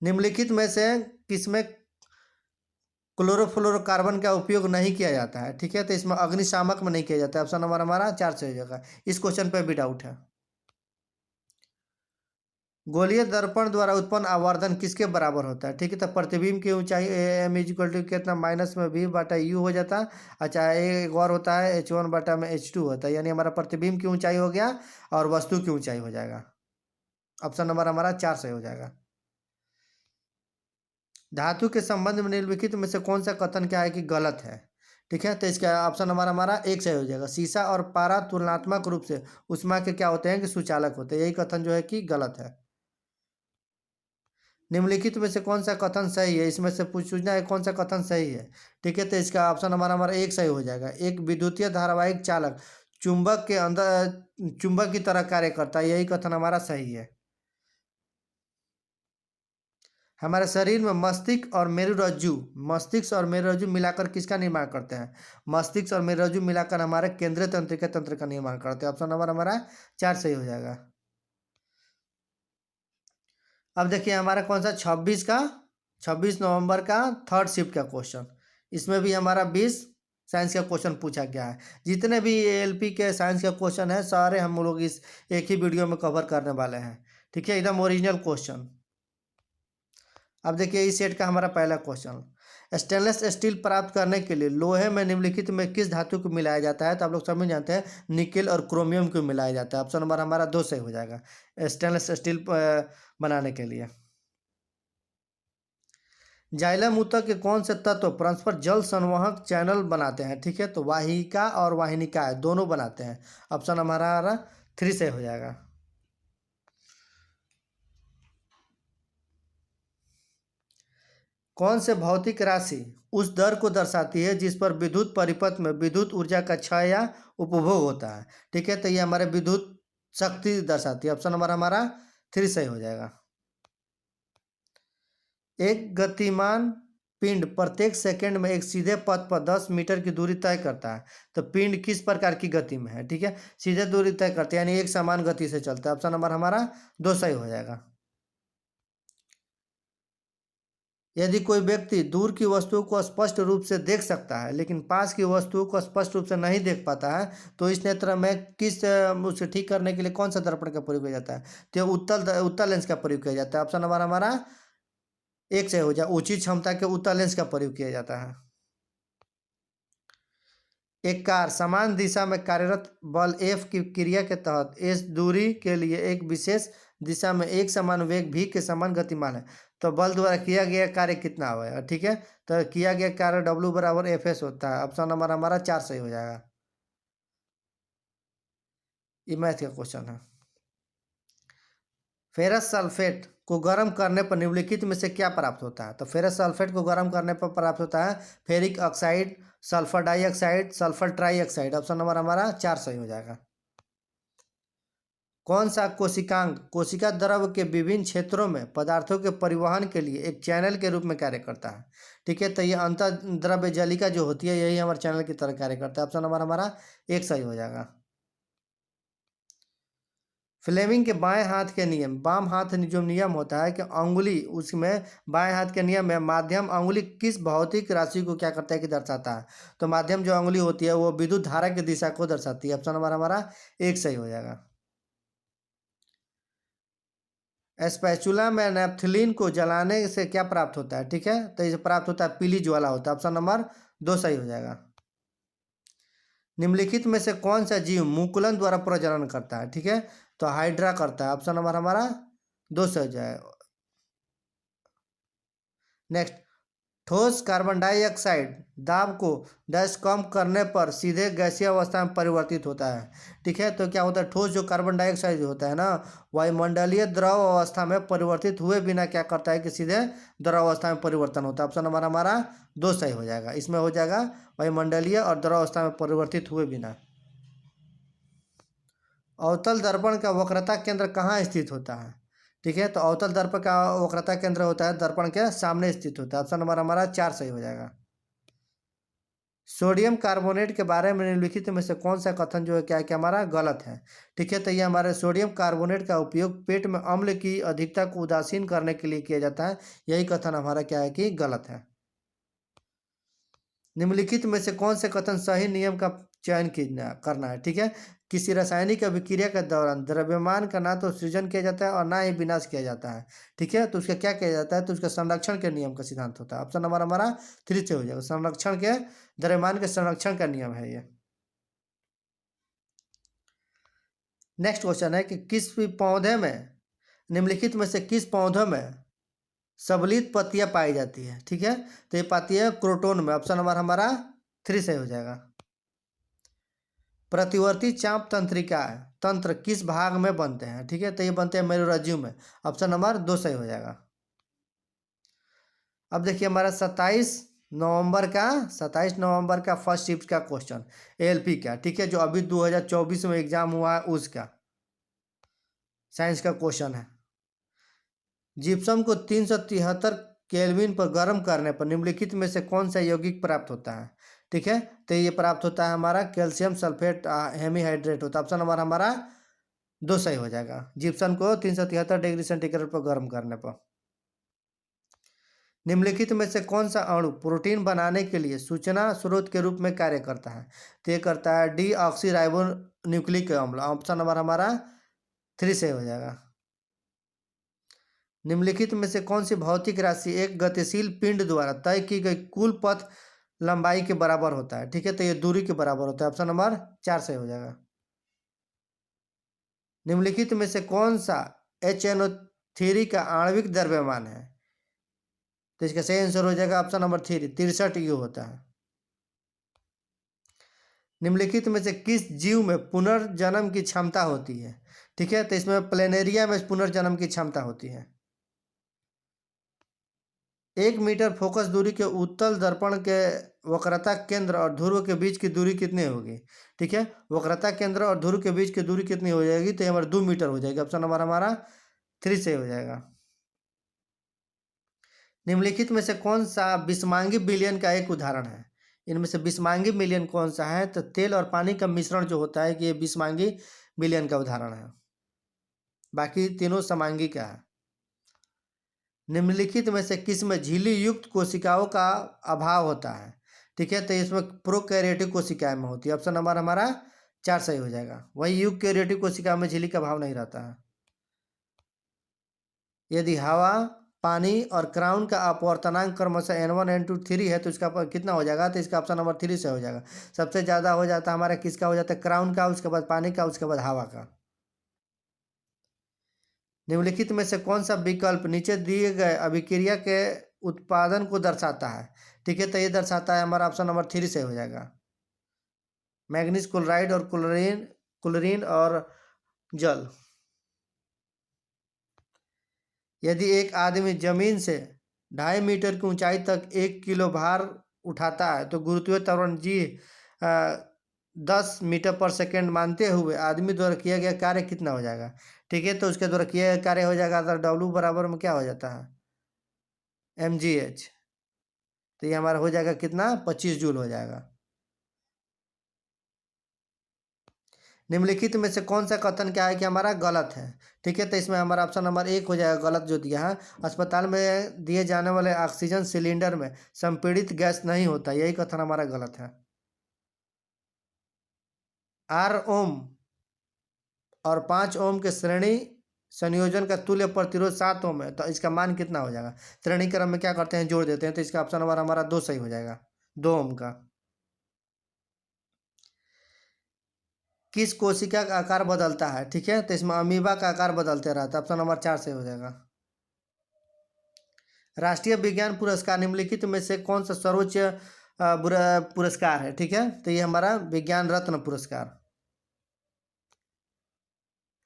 निम्नलिखित में से किसमें क्लोरोफ्लोरोकार्बन का उपयोग नहीं किया जाता है? ठीक है, तो इसमें अग्निशामक में नहीं किया जाता है। ऑप्शन नंबर हमारा 4 सही हो जाएगा। इस क्वेश्चन पे भी डाउट है। गोलीय दर्पण द्वारा उत्पन्न आवर्धन किसके बराबर होता है? ठीक है, तो प्रतिबिंब की ऊंचाई एम इजिक्वल टू कितना माइनस में वी बटा यू हो जाता है। अच्छा, एक और होता है H1 बटा में H2 होता है, यानी हमारा प्रतिबिंब की ऊंचाई हो गया और वस्तु की ऊंचाई हो जाएगा। ऑप्शन नंबर हमारा 4 सही हो जाएगा। धातु के संबंध में निम्नलिखित में से कौन सा कथन क्या है कि गलत है? ठीक है, तो इसका ऑप्शन नंबर हमारा 1 सही हो जाएगा। शीशा और पारा तुलनात्मक रूप से ऊष्मा के क्या होते हैं कि सुचालक होते हैं, यही कथन जो है कि गलत है। निम्नलिखित में से कौन सा कथन सही है? इसमें से पूछना है कौन सा कथन सही है। ठीक है, तो इसका ऑप्शन नंबर हमारा 1 सही हो जाएगा। एक विद्युतीय धारावाहिक चालक चुंबक के अंदर चुंबक की तरह कार्य करता है, यही कथन हमारा सही है। हमारे शरीर में मस्तिष्क और मेरुरज्जु मिलाकर किसका निर्माण करते हैं? मस्तिष्क और मेरुरज्जु मिलाकर हमारे केंद्रीय तंत्रिका तंत्र का निर्माण करते हैं। ऑप्शन नंबर हमारा 4 सही हो जाएगा। अब देखिए हमारा कौन सा 26 नवंबर का थर्ड शिफ्ट का क्वेश्चन, इसमें भी हमारा 20 साइंस का क्वेश्चन पूछा गया है। जितने भी एएलपी के साइंस का क्वेश्चन है सारे हम लोग इस एक ही वीडियो में कवर करने वाले हैं। ठीक है, एकदम ओरिजिनल क्वेश्चन। अब देखिए इस सेट का हमारा पहला क्वेश्चन, स्टेनलेस स्टील प्राप्त करने के लिए लोहे में निम्नलिखित में किस धातु को मिलाया जाता है? तो आप लोग समझ जानते हैं निकेल और क्रोमियम को मिलाया जाता है। ऑप्शन नंबर हमारा 2 सही हो जाएगा स्टेनलेस स्टील बनाने के लिए। जाइलम ऊतक के कौन से तत्व परस्पर जल संवहक चैनल बनाते हैं? ठीक है, तो वाहिका और वाहिनिका दोनों बनाते हैं। ऑप्शन हमारा 3 से हो जाएगा। कौन से भौतिक राशि उस दर को दर्शाती है जिस पर विद्युत परिपथ में विद्युत ऊर्जा का क्षय या उपभोग होता है? ठीक है, तो ये हमारे विद्युत शक्ति दर्शाती है। ऑप्शन नंबर हमारा 3 सही हो जाएगा। एक गतिमान पिंड प्रत्येक सेकंड में एक सीधे पथ पर 10 मीटर की दूरी तय करता है, तो पिंड किस प्रकार की गति में है? ठीक है, सीधे दूरी तय करते हैं यानी एक समान गति से चलता है। ऑप्शन नंबर हमारा 2 सही हो जाएगा। यदि कोई व्यक्ति दूर की वस्तुओं को स्पष्ट रूप से देख सकता है लेकिन पास की वस्तुओं को स्पष्ट रूप से नहीं देख पाता है, तो इस नेत्र में उसे ठीक करने के लिए कौन सा दर्पण का प्रयोग किया जाता है? तो उत्तल लेंस का प्रयोग किया जाता है। ऑप्शन नंबर हमारा 1 से हो जाए उचित क्षमता के उत्तल लेंस का प्रयोग किया जाता है। एक कार समान दिशा में कार्यरत बल F की क्रिया के तहत s दूरी के लिए एक विशेष दिशा में एक समान वेग v के समान गतिमान है, तो बल द्वारा किया गया कार्य कितना होगा? ठीक है, तो किया गया कार्य W बराबर Fs होता है। ऑप्शन नंबर हमारा 4 सही हो जाएगा। ये मैथ का क्वेश्चन है। फेरस सल्फेट को गर्म करने पर निम्नलिखित में से क्या प्राप्त होता है? तो फेरस सल्फेट को गर्म करने पर प्राप्त होता है ferric oxide, sulphur dioxide, sulphur trioxide. Option number हमारा 4 सही हो जाएगा। कौन सा कोशिकांग कोशिका द्रव के विभिन्न क्षेत्रों में पदार्थों के परिवहन के लिए एक चैनल के रूप में कार्य करता है? ठीक है, तो ये अंतर द्रव्य जलिका जो होती है यही हमारे चैनल की तरह कार्य करता है। ऑप्शन नंबर हमारा 1 सही हो जाएगा। फ्लेमिंग के बाएं हाथ के नियम, बाम हाथ जो नियम होता है कि अंगुली, उसमें बाएं हाथ के नियम में माध्यम अंगुली किस भौतिक राशि को क्या करता है कि दर्शाता है। तो माध्यम जो अंगुली होती है वो विद्युत धारा की दिशा को दर्शाती है। ऑप्शन नंबर हमारा एक सही हो जाएगा। स्पैचुला में नेपथलीन को जलाने से क्या प्राप्त होता है, ठीक है, तो इसे प्राप्त होता है पीली ज्वाला होता है। ऑप्शन नंबर दो सही हो जाएगा। निम्नलिखित में से कौन सा जीव मुकुलन द्वारा प्रजनन करता है, ठीक है, तो हाइड्रा करता है। ऑप्शन नंबर हमारा दो सही हो जाएगा। नेक्स्ट, ठोस कार्बन डाइऑक्साइड दाब को डैश कम करने पर सीधे गैसीय अवस्था में परिवर्तित होता है, ठीक है, तो क्या होता है, ठोस जो कार्बन डाइऑक्साइड होता है ना, वायुमंडलीय द्रव अवस्था में परिवर्तित हुए बिना क्या करता है कि सीधे द्रव अवस्था में परिवर्तन होता है। ऑप्शन नंबर हमारा दो सही हो जाएगा। इसमें हो जाएगा वायुमंडलीय और द्रव अवस्था में परिवर्तित हुए बिना। अवतल दर्पण का वक्रता केंद्र कहाँ स्थित होता है, ठीक है, तो अवतल दर्पण का वक्रता केंद्र होता है दर्पण के सामने स्थित होता है। ऑप्शन नंबर हमारा चार सही हो जाएगा। सोडियम कार्बोनेट के बारे में निम्नलिखित में से कौन सा कथन जो है क्या है कि हमारा गलत है, ठीक है, तो ये हमारे सोडियम कार्बोनेट का उपयोग पेट में अम्ल की अधिकता को उदासीन करने के लिए किया जाता है। यही कथन हमारा क्या है कि गलत है। निम्नलिखित में से कौन से कथन सही नियम का चयन करना है, ठीक है, किसी रासायनिक अभिक्रिया के दौरान द्रव्यमान का ना तो सृजन किया जाता है और ना ही विनाश किया जाता है, ठीक है, तो उसका क्या किया जाता है, तो उसका संरक्षण के नियम का सिद्धांत होता है। ऑप्शन नंबर हमारा थ्री से हो जाएगा। संरक्षण के, द्रव्यमान के संरक्षण का नियम है ये। नेक्स्ट क्वेश्चन है कि किस पौधे में, निम्नलिखित में से किस पौधों में सबलित पत्तियां पाई जाती है, ठीक है, तो ये पाती है क्रोटोन में। ऑप्शन नंबर हमारा थ्री सही हो जाएगा। प्रतिवर्ती चाप तंत्रिका तंत्र किस भाग में बनते हैं, ठीक है, तो ये बनते हैं मेरुरज्जु में। ऑप्शन नंबर दो सही हो जाएगा। अब देखिए हमारा 27 नवंबर का फर्स्ट शिफ्ट का क्वेश्चन एएलपी का, ठीक है, जो अभी 2024 में एग्जाम हुआ है उसका साइंस का क्वेश्चन है। जिप्सम को 373 केल्विन पर गर्म करने पर निम्नलिखित में से कौन सा यौगिक प्राप्त होता है, ठीक है, तो ये प्राप्त होता है हमारा कैल्शियम सल्फेट हेमीहाइड्रेट होता है। ऑप्शन नंबर हमारा दो सही हो जाएगा। जिप्सम को 373 डिग्री सेंटीग्रेड पर गर्म करने पर। निम्नलिखित में से कौन सा अणु प्रोटीन बनाने के लिए सूचना स्रोत के रूप में कार्य करता है, तो ये करता है डी ऑक्सी राइबो न्यूक्लिक अम्ल। ऑप्शन नंबर हमारा थ्री सही हो जाएगा। निम्नलिखित में से कौन सी भौतिक राशि एक गतिशील पिंड द्वारा तय की गई कुल पथ लंबाई के बराबर होता है, ठीक है, तो ये दूरी के बराबर होता है। ऑप्शन नंबर चार सही हो जाएगा। निम्नलिखित में से कौन सा HNO3 का आणविक द्रव्यमान है, तो इसका सही आंसर हो जाएगा ऑप्शन नंबर थ्री 63 यू होता है। निम्नलिखित में से किस जीव में पुनर्जन्म की क्षमता होती है, ठीक है, तो इसमें प्लेनेरिया में पुनर्जन्म की क्षमता होती है। 1 मीटर फोकस दूरी के उत्तल दर्पण के वक्रता केंद्र और ध्रुव के बीच की दूरी कितनी होगी, ठीक है, वक्रता केंद्र और ध्रुव के बीच की दूरी कितनी हो जाएगी, तो ये हमारा 2 मीटर हो जाएगी। ऑप्शन नंबर हमारा थ्री से हो जाएगा। निम्नलिखित में से कौन सा बिस्मांगी विलयन का एक उदाहरण है, इनमें से बिस्मांगी विलयन कौन सा है, तो तेल और पानी का मिश्रण जो होता है कि ये बिस्मांगी विलयन का उदाहरण है, बाकी तीनों समांगी का है। निम्नलिखित में से किस में झिल्ली युक्त कोशिकाओं का अभाव होता है, ठीक है, तो इसमें प्रोकैरियोटिक कोशिकाएं में होती है। ऑप्शन नंबर हमारा चार सही हो जाएगा। वही यूकैरियोटिक कोशिका में झिल्ली का अभाव नहीं रहता है। यदि हवा, पानी और क्राउन का अपवर्तनांक क्रमशः N1 N2 3 है तो इसका कितना हो जाएगा, तो इसका ऑप्शन नंबर थ्री से हो जाएगा। सबसे ज़्यादा हो जाता है हमारा किसका हो जाता है, क्राउन का, उसके बाद पानी का, उसके बाद हवा का। निम्नलिखित में से कौन सा विकल्प नीचे दिए गए अभिक्रिया के उत्पादन को दर्शाता है, ठीक है, तो ये दर्शाता है हमारा ऑप्शन नंबर थ्री से हो जाएगा। मैग्नीज क्लोराइड और क्लोरीन क्लोरीन और जल। यदि एक आदमी जमीन से 2.5 मीटर की ऊंचाई तक 1 किलो भार उठाता है तो गुरुत्वीय त्वरण जी 10 मीटर पर सेकेंड मानते हुए आदमी द्वारा किया गया कार्य कितना हो जाएगा, ठीक है, तो उसके द्वारा किया गया कार्य हो जाएगा तो डब्लू बराबर में क्या हो जाता है, mgh, तो ये हमारा हो जाएगा कितना 25 जूल हो जाएगा। निम्नलिखित में से कौन सा कथन क्या है कि हमारा गलत है? ठीक है, तो इसमें हमारा ऑप्शन नंबर 1 हो जाएगा गलत जो दिया है। अस्पताल में दिए जाने वाले ऑक्सीजन सिलेंडर में संपीड़ित गैस नहीं होता, यही कथन हमारा गलत है। आर ओम और 5 ओम के श्रेणी संयोजन का तुल्य प्रतिरोध 7 ओम है, तो इसका मान कितना हो जाएगा? श्रेणी क्रम में क्या करते हैं, जोड़ देते हैं, तो इसका ऑप्शन नंबर हमारा 2 सही हो जाएगा, 2 ओम का। किस कोशिका का आकार बदलता है? ठीक है, तो इसमें अमीबा का आकार बदलते रहता है, ऑप्शन नंबर 4 सही हो जाएगा। राष्ट्रीय विज्ञान पुरस्कार निम्नलिखित में से कौन सा सर्वोच्च पुरस्कार है? ठीक है, तो ये हमारा विज्ञान रत्न पुरस्कार।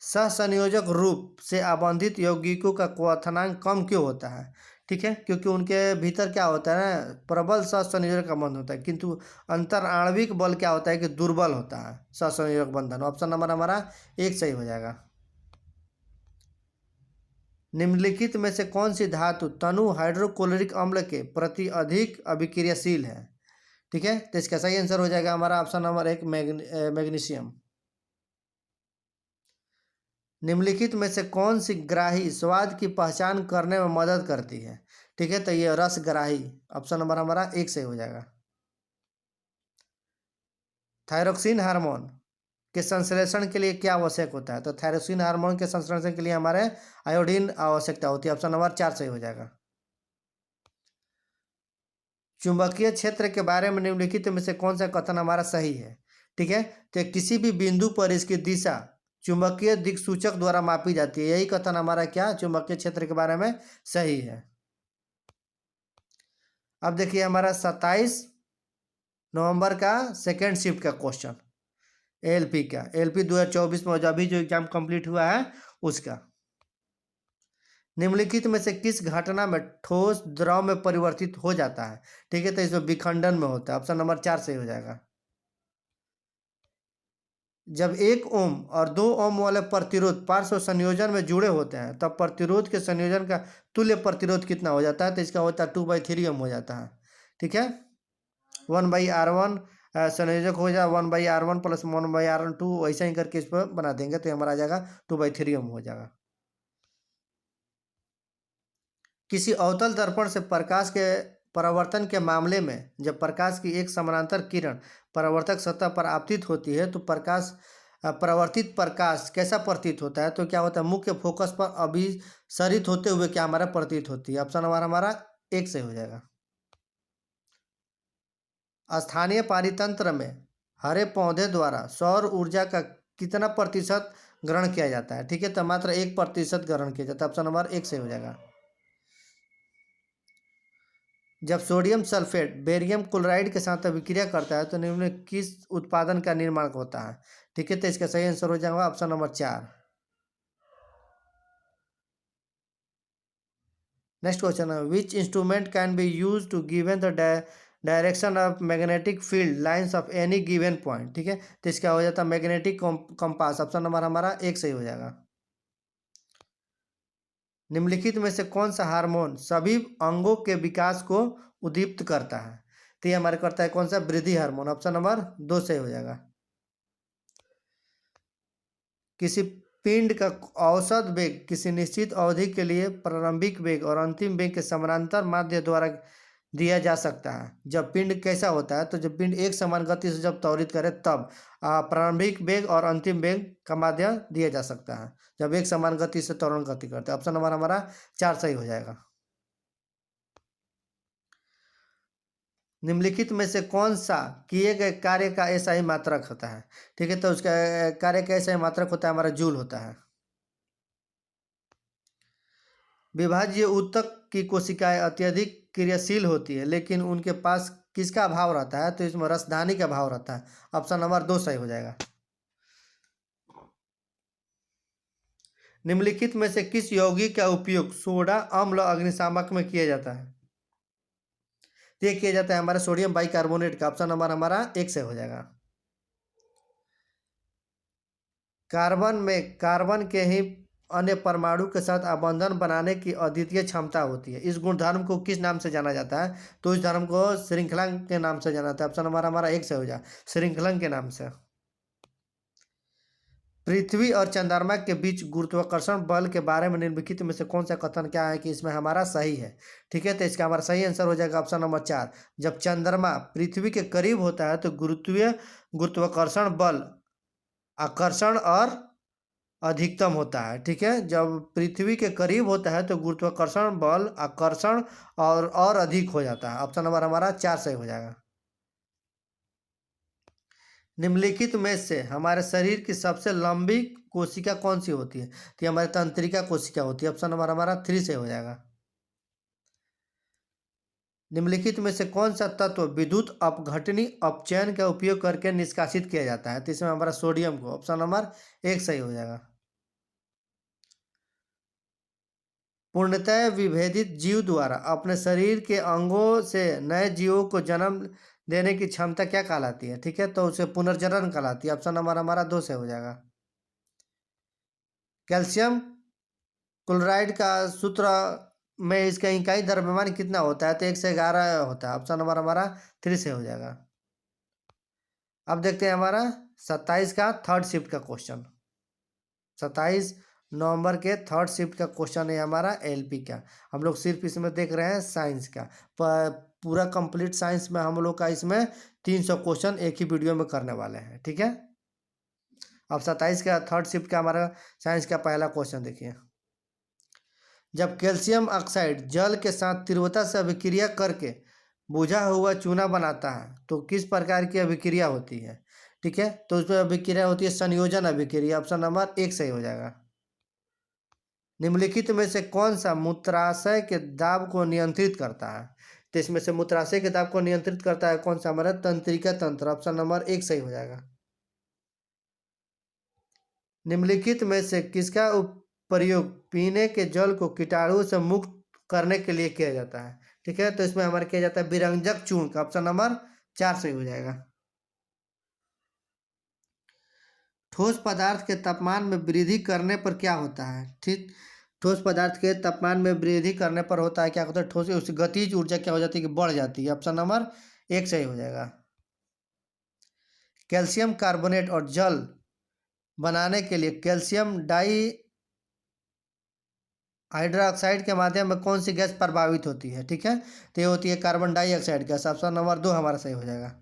सहसंयोजक रूप से आबंधित यौगिकों का क्वथनांक कम क्यों होता है? ठीक है, क्योंकि उनके भीतर क्या होता है ना, प्रबल सहसंयोजक का बंध होता है, किंतु अंतर आणविक बल क्या होता है कि दुर्बल होता है सहसंयोजक बंधन। ऑप्शन नंबर हमारा 1 सही हो जाएगा। निम्नलिखित में से कौन सी धातु तनु हाइड्रोक्लोरिक अम्ल के प्रति अधिक अभिक्रियाशील है? ठीक है, तो इसका सही आंसर हो जाएगा हमारा ऑप्शन नंबर 1 मैग्नीशियम। निम्नलिखित में से कौन सी ग्राही स्वाद की पहचान करने में मदद करती है? ठीक है, तो ये रस ग्राही, ऑप्शन नंबर हमारा 1 सही हो जाएगा। थायरोक्सिन हार्मोन के संश्लेषण के लिए क्या आवश्यक होता है? तो थायरोक्सिन हार्मोन के संश्लेषण के लिए हमारे आयोडीन आवश्यकता होती है, ऑप्शन नंबर 4 सही हो जाएगा। चुंबकीय क्षेत्र के बारे में निम्नलिखित में से कौन सा कथन हमारा सही है? ठीक है, तो किसी भी बिंदु पर इसकी दिशा चुंबकीय दिक्सूचक द्वारा मापी जाती है, यही कथन हमारा क्या चुंबकीय क्षेत्र के बारे में सही है। अब देखिए हमारा 27 नवंबर का सेकेंड शिफ्ट का क्वेश्चन, एएलपी का, एएलपी 2024 में अभी जो एग्जाम कंप्लीट हुआ है उसका। निम्नलिखित में से किस घटना में ठोस द्रव में परिवर्तित हो जाता है? ठीक है, तो इसमें विखंडन में होता है, ऑप्शन नंबर 4 सही हो जाएगा। जब 1 ओम और 2 ओम वाले प्रतिरोध पार्श्व संयोजन में जुड़े होते हैं तब प्रतिरोध के संयोजन का तुल्य प्रतिरोध कितना हो जाता है? तो इसका होता है 2/3 ओम हो जाता है। ठीक है, 1/R1 संयोजक हो जाए 1/R1 प्लस 1/R2, वैसा ही करके इस पर बना देंगे तो हमारा आ जाएगा 2/3 ओम हो जाएगा। किसी अवतल दर्पण से प्रकाश के परावर्तन के मामले में जब प्रकाश की एक समानांतर किरण परावर्तक सतह पर आपतित होती है तो परावर्तित प्रकाश कैसा प्रतीत होता है? तो क्या होता है, मुख्य फोकस पर अभिसरित होते हुए क्या हमारा प्रतीत होती है, ऑप्शन हमारा 1 से हो जाएगा। स्थानीय पारितंत्र में हरे पौधे द्वारा सौर ऊर्जा का कितना प्रतिशत ग्रहण किया जाता है? ठीक है, तो मात्र 1% ग्रहण किया जाता है, ऑप्शन नंबर 1 से हो जाएगा। जब सोडियम सल्फेट बेरियम क्लोराइड के साथ अभिक्रिया करता है तो निम्न में किस उत्पादन का निर्माण होता है? ठीक है, तो इसका सही आंसर हो जाएगा ऑप्शन नंबर 4। नेक्स्ट क्वेश्चन है, which instrument can be use to given the direction of magnetic field lines of any given point? ठीक है, तो इसका हो जाता है मैग्नेटिक कंपास, ऑप्शन नंबर हमारा 1 सही हो जाएगा। निम्नलिखित में से कौन सा हार्मोन सभी अंगों के विकास को उद्दीप्त करता है? तो ये हमारे करता है कौन सा, वृद्धि हार्मोन, ऑप्शन नंबर 2 सही हो जाएगा। किसी पिंड का औसत वेग किसी निश्चित अवधि के लिए प्रारंभिक वेग और अंतिम वेग के समानांतर माध्य द्वारा दिया जा सकता है। जब पिंड कैसा होता है, तो जब पिंड एक समान गति से जब त्वरित करे तब प्रारंभिक वेग और अंतिम वेग का माध्य दिया जा सकता है, जब एक समान गति से त्वरण गति करते हैं, ऑप्शन नंबर हमारा 4 सही हो जाएगा। निम्नलिखित में से कौन सा किए गए कार्य का ऐसा ही मात्रक होता है? ठीक है, तो उसका कार्य का ऐसा ही मात्रक होता है हमारा जूल होता है। विभाज्य ऊतक की कोशिकाएं अत्यधिक क्रियाशील होती है लेकिन उनके पास किसका अभाव रहता है? तो इसमें रसधानी का अभाव रहता है, ऑप्शन नंबर 2 सही हो जाएगा। निम्नलिखित में से किस यौगिक का उपयोग सोडा अम्ल अग्निशामक में किया जाता है? ये किया जाता है हमारा सोडियम बाइकार्बोनेट का, ऑप्शन नंबर हमारा 1 से हो जाएगा। कार्बन में कार्बन के ही अन्य परमाणु के साथ आबंधन बनाने की अद्वितीय क्षमता होती है, इस गुणधर्म को किस नाम से जाना जाता है? तो इस धर्म को श्रृंखलन के नाम से जाना जाता है, ऑप्शन नंबर हमारा 1 से हो जाए, श्रृंखलन के नाम से। पृथ्वी और चंद्रमा के बीच गुरुत्वाकर्षण बल के बारे में निम्नलिखित में से कौन सा कथन क्या है कि इसमें हमारा सही है। ठीक है, तो इसका हमारा सही आंसर हो जाएगा ऑप्शन नंबर 4। जब चंद्रमा पृथ्वी के करीब होता है तो गुरुत्वाकर्षण बल आकर्षण और अधिकतम होता है। ठीक है, जब पृथ्वी के करीब होता है तो गुरुत्वाकर्षण बल आकर्षण और अधिक हो जाता है। ऑप्शन नंबर हमारा 4 सही हो जाएगा। निम्नलिखित में से हमारे शरीर की सबसे लंबी कोशिका कौन सी होती है। तो ये हमारी तंत्रिका कोशिका होती है। ऑप्शन नंबर हमारा 3 से हो जाएगा। निम्नलिखित में से कौन सा तत्व विद्युत अपघटनी अपचयन का उपयोग करके निष्कासित किया जाता है। तो इसमें हमारा सोडियम को। ऑप्शन नंबर 1 सही हो जाएगा। पूर्णतः विभेदित जीव द्वारा अपने शरीर के अंगों से नए जीवों को जन्म देने की क्षमता क्या कहलाती है। ठीक है, तो उसे पुनर्जनन कहलाती है। ऑप्शन नंबर हमारा 2 से हो जाएगा। कैल्शियम क्लोराइड का सूत्र में इसका इकाई द्रव्यमान कितना होता है। तो 1 से 11 होता है। ऑप्शन नंबर हमारा 3 से हो जाएगा। अब देखते हैं हमारा 27 का थर्ड शिफ्ट का क्वेश्चन। 27 नवंबर के थर्ड शिफ्ट का क्वेश्चन है हमारा एलपी का। हम लोग सिर्फ इसमें देख रहे हैं साइंस का। पूरा कंप्लीट साइंस में हम लोग का इसमें 300 क्वेश्चन एक ही वीडियो में करने वाले हैं। ठीक है, अब 27 का थर्ड शिफ्ट का हमारा साइंस का पहला क्वेश्चन देखिए। जब कैल्शियम ऑक्साइड जल के साथ तीव्रता से अभिक्रिया करके बुझा हुआ चूना बनाता है तो किस प्रकार की अभिक्रिया होती है। ठीक है, तो उसमें अभिक्रिया होती है संयोजन अभिक्रिया। ऑप्शन नंबर 1 सही हो जाएगा। निम्नलिखित में से कौन सा मूत्राशय के दाब को नियंत्रित करता है। तो इसमें से मूत्राशय के दाब को नियंत्रित करता है कौन सा हमारा तंत्रिका तंत्र। ऑप्शन नंबर 1 सही हो जाएगा। निम्नलिखित में से किसका प्रयोग पीने के जल को कीटाणु से मुक्त करने के लिए किया जाता है। ठीक है, तो इसमें हमारा किया जाता है विरंजक चूर्ण का। ऑप्शन नंबर 4 सही हो जाएगा। ठोस पदार्थ के तापमान में वृद्धि करने पर क्या होता है। ठीक, ठोस पदार्थ के तापमान में वृद्धि करने पर होता है क्या होता है, ठोस उसकी गतिज ऊर्जा क्या हो जाती है कि बढ़ जाती है। ऑप्शन नंबर 1 सही हो जाएगा। कैल्शियम कार्बोनेट और जल बनाने के लिए कैल्शियम डाई हाइड्रोक्साइड के माध्यम में कौन सी गैस प्रभावित होती है। ठीक है, तो ये होती है carbon dioxide gas. Option number 2 हमारा सही हो जाएगा।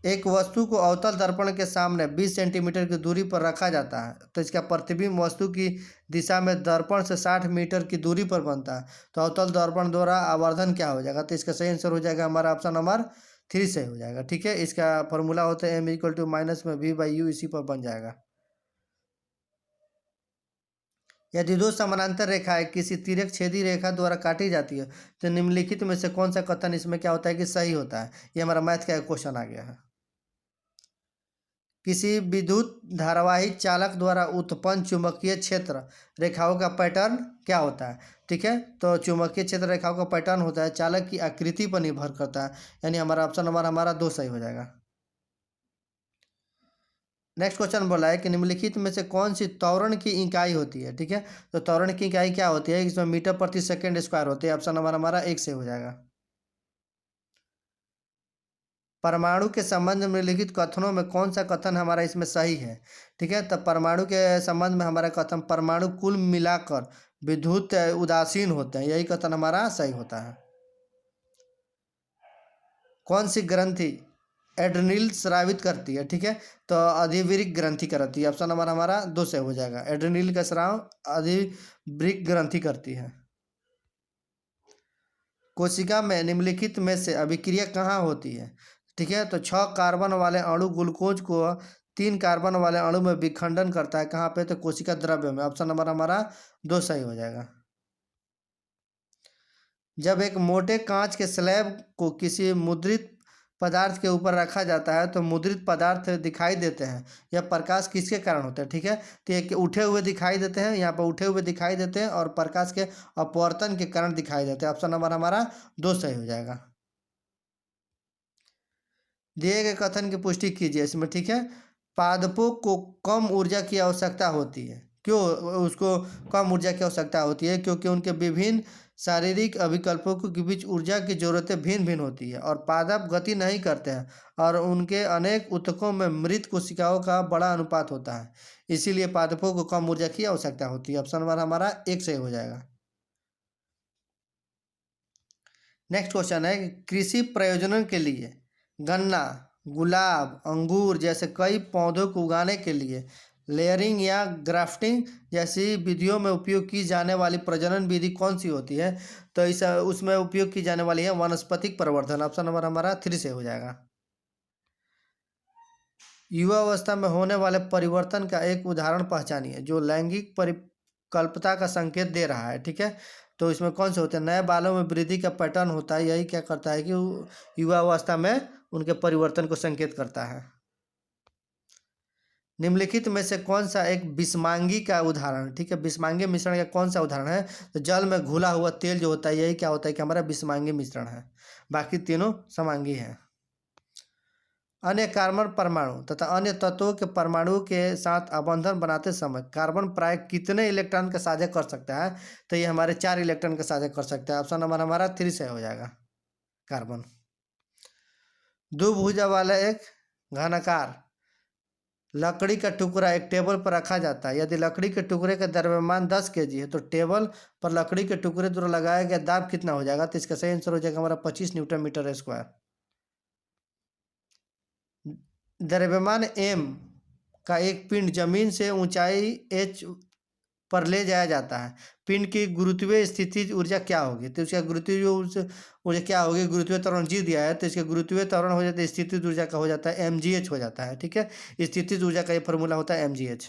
एक वस्तु को अवतल दर्पण के सामने 20 सेंटीमीटर की दूरी पर रखा जाता है तो इसका प्रतिबिंब वस्तु की दिशा में दर्पण से 60 मीटर की दूरी पर बनता है तो अवतल दर्पण द्वारा आवर्धन क्या हो जाएगा। तो इसका सही आंसर हो जाएगा हमारा ऑप्शन नंबर 3 सही हो जाएगा। ठीक है, इसका फॉर्मूला होता है m माइनस में v/u, इसी पर बन जाएगा। यदि दो समानांतर रेखाएं किसी तिर्यक छेदी रेखा द्वारा काटी जाती है तो निम्नलिखित में से कौन सा कथन इसमें क्या होता है कि सही होता है। ये हमारा मैथ का एक क्वेश्चन आ गया है। किसी विद्युत धारावाही चालक द्वारा उत्पन्न चुंबकीय क्षेत्र रेखाओं का पैटर्न क्या होता है। ठीक है, तो चुंबकीय क्षेत्र रेखाओं का पैटर्न होता है चालक की आकृति पर निर्भर करता है। यानी हमारा ऑप्शन नंबर हमारा 2 सही हो जाएगा। नेक्स्ट क्वेश्चन बोला है कि निम्नलिखित में से कौन सी त्वरण की इकाई होती है। ठीक है, तो त्वरण की इकाई क्या होती है, इसमें मीटर प्रति सेकंड स्क्वायर होती है। ऑप्शन नंबर हमारा 1 से हो जाएगा। परमाणु के संबंध में लिखित कथनों में कौन सा कथन हमारा इसमें सही है। ठीक है, तब परमाणु के संबंध में हमारा कथन परमाणु कुल मिलाकर विद्युत उदासीन होते हैं, यही कथन हमारा सही होता है। कौन सी ग्रंथि एड्रेनल स्रावित करती है। ठीक है, तो अधिवृक्क ग्रंथि करती है। ऑप्शन नंबर हमारा 2 से हो जाएगा। एड्रेनल का स्राव अधिवृक्क ग्रंथि करती है। कोशिका में निम्नलिखित में से अभिक्रिया कहाँ होती है। ठीक है, तो 6 कार्बन वाले अणु ग्लूकोज को 3 कार्बन वाले अणु में विखंडन करता है कहाँ पे, तो कोशिका द्रव्य में। ऑप्शन नंबर हमारा 2 सही हो जाएगा। जब एक मोटे कांच के स्लैब को किसी मुद्रित पदार्थ के ऊपर रखा जाता है तो मुद्रित पदार्थ दिखाई देते हैं, यह प्रकाश किसके कारण होता है। ठीक है, तो ये उठे हुए दिखाई देते हैं, यहाँ पर उठे हुए दिखाई देते हैं और प्रकाश के अपवर्तन के कारण दिखाई देते हैं। ऑप्शन नंबर हमारा 2 सही हो जाएगा। दिए गए कथन की पुष्टि कीजिए इसमें। ठीक है, पादपों को कम ऊर्जा की आवश्यकता होती है क्यों उसको कम ऊर्जा की आवश्यकता होती है? क्योंकि उनके विभिन्न शारीरिक अभिकल्पों के बीच ऊर्जा की ज़रूरतें भिन्न भिन्न होती है और पादप गति नहीं करते हैं और उनके अनेक ऊतकों में मृत कोशिकाओं का बड़ा अनुपात होता है, इसीलिए पादपों को कम ऊर्जा की आवश्यकता होती है। ऑप्शन नंबर हमारा एक सही हो जाएगा। नेक्स्ट क्वेश्चन है, कृषि प्रयोजनों के लिए गन्ना, गुलाब, अंगूर जैसे कई पौधों को उगाने के लिए लेयरिंग या ग्राफ्टिंग जैसी विधियों में उपयोग की जाने वाली प्रजनन विधि कौन सी होती है? तो इस उसमें उपयोग की जाने वाली है वानस्पतिक प्रवर्धन। ऑप्शन नंबर हमारा 3 से हो जाएगा। युवा अवस्था में होने वाले परिवर्तन का एक उदाहरण पहचानिए जो लैंगिक परिकल्पता का संकेत दे रहा है। ठीक है, तो इसमें कौन से होते हैं? नए बालों में वृद्धि का पैटर्न होता है, यही क्या करता है कि युवा अवस्था में उनके परिवर्तन को संकेत करता है। निम्नलिखित में से कौन सा एक बिस्मांगी का उदाहरण? ठीक है, बिस्मांगी मिश्रण का कौन सा उदाहरण है? तो जल में घुला हुआ तेल जो होता है, यही क्या होता है कि हमारा बिस्मांगी मिश्रण है। बाकी तीनों समांगी हैं। अन्य कार्बन परमाणु तथा अन्य तत्वों के परमाणुओं के साथ आबंधन बनाते समय कार्बन प्राय कितने इलेक्ट्रॉन का साझा कर सकता है? तो ये हमारे 4 इलेक्ट्रॉन का साझा कर सकता है। ऑप्शन नंबर हमारा 3 से हो जाएगा। कार्बन द्विभुजा वाला एक घनाकार लकड़ी का टुकड़ा एक टेबल पर रखा जाता है। यदि लकड़ी के टुकड़े का द्रव्यमान 10 kg है तो टेबल पर लकड़ी के टुकड़े द्वारा लगाया गया दाब कितना हो जाएगा? तो इसका सही आंसर हो जाएगा हमारा 25 न्यूटन मीटर स्क्वायर। द्रव्यमान m का एक पिंड जमीन से ऊंचाई h पर ले जाया जाता है, पिंड की गुरुत्वीय स्थिति ऊर्जा क्या होगी? तो इसका गुरुत्वीय ऊर्जा क्या होगी? गुरुत्वीय त्वरण जी दिया है, तो इसके गुरुत्वीय त्वरण हो जाता है स्थिति ऊर्जा का हो जाता है mgh हो जाता है। ठीक है, स्थिति ऊर्जा का ये फॉर्मूला होता है mgh।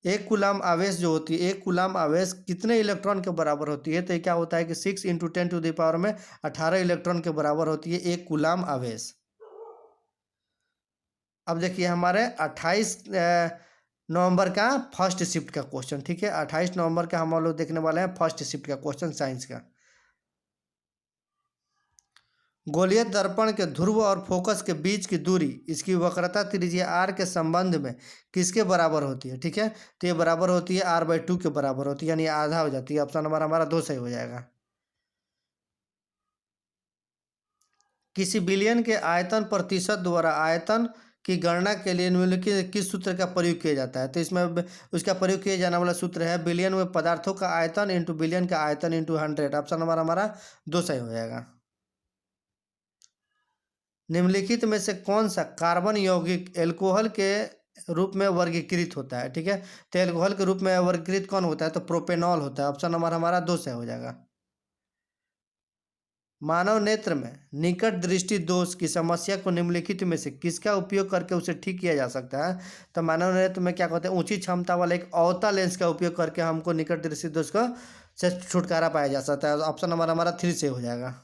एक कूलाम आवेश जो होती है, एक कूलाम आवेश कितने इलेक्ट्रॉन के बराबर होती है? तो ये क्या होता है कि 6 × 10⁻⁻⁸ में 18 इलेक्ट्रॉन के बराबर होती है एक कूलाम आवेश। अब देखिए हमारे 28 नवंबर का फर्स्ट शिफ्ट का क्वेश्चन। ठीक है, 28 नवंबर का हम लोग देखने वाले हैं फर्स्ट शिफ्ट का क्वेश्चन साइंस का। गोलीय दर्पण के ध्रुव और फोकस के बीच की दूरी इसकी वक्रता त्रिज्या r के संबंध में किसके बराबर होती है? ठीक है, तो ये बराबर होती है r/2 के बराबर होती है, यानी आधा हो जाती है। ऑप्शन नंबर हमारा 2 सही हो जाएगा। किसी बिलियन के आयतन प्रतिशत द्वारा आयतन की गणना के लिए निम्नलिखित किस सूत्र का प्रयोग किया जाता है? तो इसमें उसका प्रयोग किया जाने वाला सूत्र है बिलियन में पदार्थों का आयतन इंटू बिलियन का आयतन इंटू 100। ऑप्शन नंबर हमारा 2 सही हो जाएगा। निम्नलिखित में से कौन सा कार्बन यौगिक एल्कोहल के रूप में वर्गीकृत होता है? ठीक है, तो एल्कोहल के रूप में वर्गीकृत कौन होता है? तो प्रोपेनॉल होता है। ऑप्शन नंबर हमारा 2 सही हो जाएगा। मानव नेत्र में निकट दृष्टि दोष की समस्या को निम्नलिखित में से किसका उपयोग करके उसे ठीक किया जा सकता है? तो मानव नेत्र में क्या कहते हैं, ऊंची क्षमता वाला एक अवता लेंस का उपयोग करके हमको निकट दृष्टि दोष का से छुटकारा पाया जा सकता है। ऑप्शन नंबर हमारा 3 से हो जाएगा।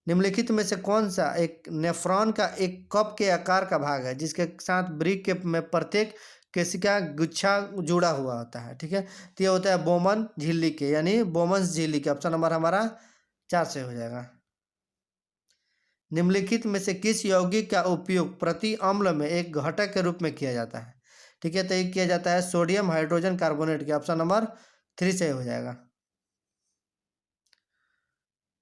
निम्नलिखित में से कौन सा एक नेफ्रॉन का एक कप के आकार का भाग है जिसके साथ वृक्क के में प्रत्येक केशिका गुच्छा जुड़ा हुआ होता है? ठीक है, तो ये होता है बोमन झिल्ली के, यानी बोमन्स झिल्ली के। ऑप्शन नंबर हमारा 4 से हो जाएगा। निम्नलिखित में से किस यौगिक का उपयोग प्रति अम्ल में एक घटक के रूप में किया जाता है? ठीक है, तो ये किया जाता है सोडियम हाइड्रोजन कार्बोनेट के। ऑप्शन नंबर 3 से हो जाएगा।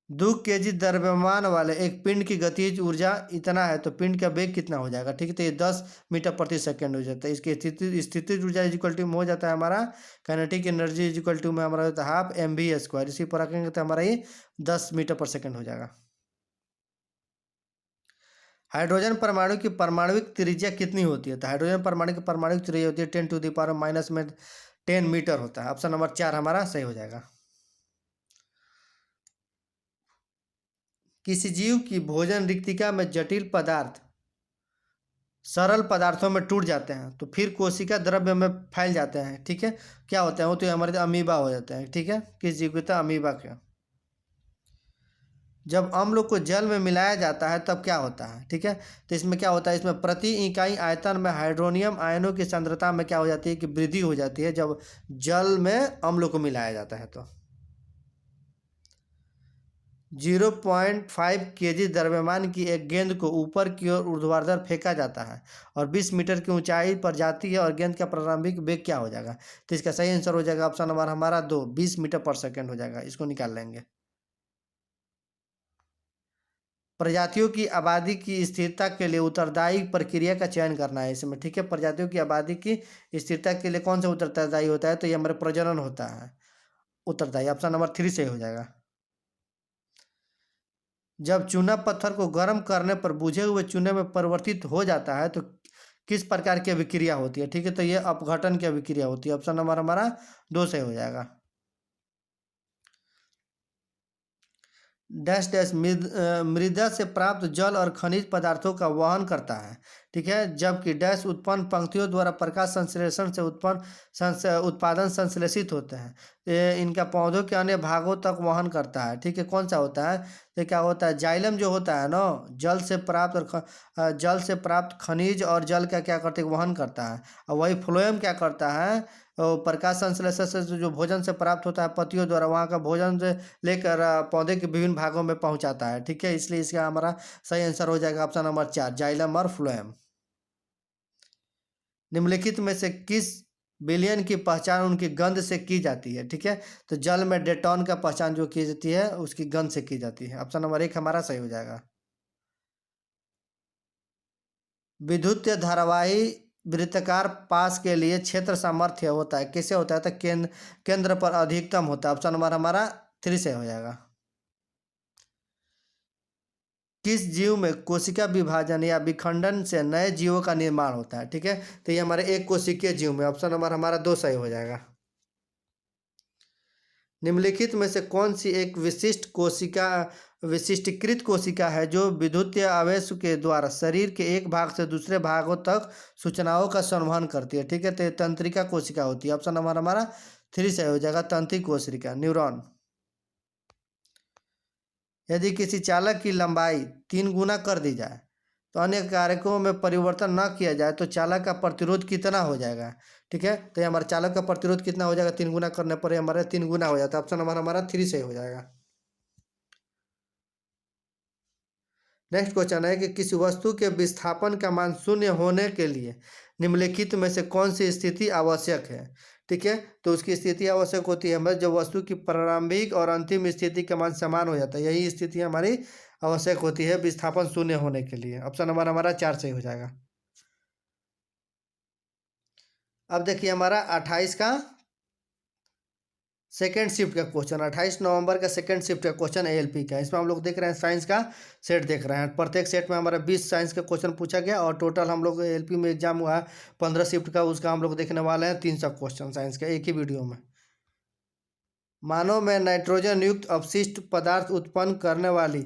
2 kg द्रव्यमान वाले एक पिंड की गतिज ऊर्जा इतना है तो पिंड का वेग कितना हो जाएगा? ठीक है, तो ये 10 मीटर प्रति सेकंड हो जाता है। इसकी स्थितिज ऊर्जा इक्वल टू में हो जाता है हमारा काइनेटिक एनर्जी इक्वल टू में हमारा होता है हाफ mv²। इसी पर रखेंगे तो हमारा ये 10 मीटर पर सेकंड हो जाएगा। हाइड्रोजन परमाणु की परमाणुविक त्रिज्या कितनी होती है? तो हाइड्रोजन परमाणु की परमाणुविक त्रिज्या होती है 10⁻⁻10 मीटर होता है। ऑप्शन नंबर 4 हमारा सही हो जाएगा। किसी जीव की भोजन रिक्तिका में जटिल पदार्थ सरल पदार्थों में टूट जाते हैं तो फिर कोशिका द्रव्य में फैल जाते हैं। ठीक है, क्या होते हैं वो? तो हमारे अमीबा हो जाते हैं। ठीक है, किस जीव का? अमीबा का। जब अम्ल को जल में मिलाया जाता है तब क्या होता है? ठीक है, तो इसमें क्या होता है, इसमें प्रति इकाई आयतन में हाइड्रोनियम आयनों की सांद्रता में क्या हो जाती है कि वृद्धि हो जाती है जब जल में अम्ल को मिलाया जाता है। तो 0.5 kg द्रव्यमान की एक गेंद को ऊपर की ओर ऊर्ध्वाधर फेंका जाता है और 20 मीटर की ऊंचाई पर जाती है और गेंद का प्रारंभिक वेग क्या हो जाएगा? तो इसका सही आंसर हो जाएगा ऑप्शन नंबर हमारा 2, 20 मीटर पर सेकेंड हो जाएगा। इसको निकाल लेंगे। प्रजातियों की आबादी की स्थिरता के लिए उत्तरदायी प्रक्रिया का चयन करना है इसमें, ठीक है। प्रजातियों की आबादी की स्थिरता के लिए कौन सा उत्तरदायी होता है? तो ये हमारे प्रजनन होता है उत्तरदायी। ऑप्शन नंबर 3 सही हो जाएगा। जब चूना पत्थर को गर्म करने पर बुझे हुए चूने में परिवर्तित हो जाता है तो किस प्रकार की अभिक्रिया होती है? ठीक है, तो ये अपघटन की अभिक्रिया होती है। ऑप्शन नंबर हमारा 2 सही हो जाएगा। डैश डैश मृदा से प्राप्त जल और खनिज पदार्थों का वहन करता है, ठीक है, जबकि डैश उत्पन्न पंक्तियों द्वारा प्रकाश संश्लेषण से उत्पादन संश्लेषित होते हैं। ये इनका पौधों के अन्य भागों तक वहन करता है, ठीक है। कौन सा होता है? तो क्या होता है? जाइलम जो होता है ना, जल से प्राप्त खनिज और जल का क्या करते हैं? वहन करता है। और वही फ्लोएम क्या करता है? प्रकाश संश्लेषण से जो भोजन से प्राप्त होता है पत्तियों द्वारा, वहाँ का भोजन से लेकर पौधे के विभिन्न भागों में पहुँचाता है, ठीक है। इसलिए इसका हमारा सही आंसर हो जाएगा ऑप्शन नंबर 4, जाइलम और फ्लोएम। निम्नलिखित में से किस विलयन की पहचान उनकी गंध से की जाती है? ठीक है, तो जल में डेटॉन का पहचान जो की जाती है उसकी गंध से की जाती है। ऑप्शन नंबर 1 हमारा सही हो जाएगा। विद्युत धारावाही वृत्ताकार पास के लिए क्षेत्र सामर्थ्य होता है, कैसे होता है? तो केंद्र पर अधिकतम होता है। ऑप्शन नंबर हमारा 3 से हो जाएगा। किस जीव में कोशिका विभाजन या विखंडन से नए जीवों का निर्माण होता है? ठीक है, तो ये हमारे एक कोशिकीय जीव में। ऑप्शन नंबर हमारा 2 सही हो जाएगा। निम्नलिखित में से कौन सी एक विशिष्टीकृत कोशिका है जो विद्युतीय आवेश के द्वारा शरीर के एक भाग से दूसरे भागों तक सूचनाओं का संवहन करती है? ठीक है, तो ये तंत्रिका कोशिका होती है। ऑप्शन नंबर हमारा 3 सही हो जाएगा, तंत्रिका कोशिका, न्यूरॉन। यदि किसी चालक की लंबाई 3 गुना कर दी जाए तो अन्य कारकों में परिवर्तन न किया जाए तो चालक का प्रतिरोध कितना हो जाएगा? ठीक है, तो ये हमारे चालक का प्रतिरोध कितना हो जाएगा? 3 गुना करने पर हमारे 3 गुना हो जाता है। ऑप्शन नंबर हमारा 3 सही हो जाएगा। नेक्स्ट क्वेश्चन है कि किसी वस्तु के विस्थापन का मान शून्य होने के लिए निम्नलिखित में से कौन सी स्थिति आवश्यक है? ठीक है, तो उसकी स्थिति आवश्यक होती है हमारे जब वस्तु की प्रारंभिक और अंतिम स्थिति का मान समान हो जाता है, यही स्थिति हमारी आवश्यक होती है विस्थापन शून्य होने के लिए। ऑप्शन नंबर हमारा 4 सही हो जाएगा। अब देखिए हमारा 28 का सेकेंड शिफ्ट का क्वेश्चन, 28 नवंबर का सेकेंड शिफ्ट का क्वेश्चन एएलपी का। इसमें हम लोग देख रहे हैं साइंस का सेट देख रहे हैं। प्रत्येक सेट में हमारा 20 साइंस का क्वेश्चन पूछा गया और टोटल हम लोग एएलपी में एग्जाम हुआ है 15 शिफ्ट का, उसका हम लोग देखने वाले हैं 300 क्वेश्चन साइंस का एक ही वीडियो में। मानव में नाइट्रोजन युक्त अपशिष्ट पदार्थ उत्पन्न करने वाली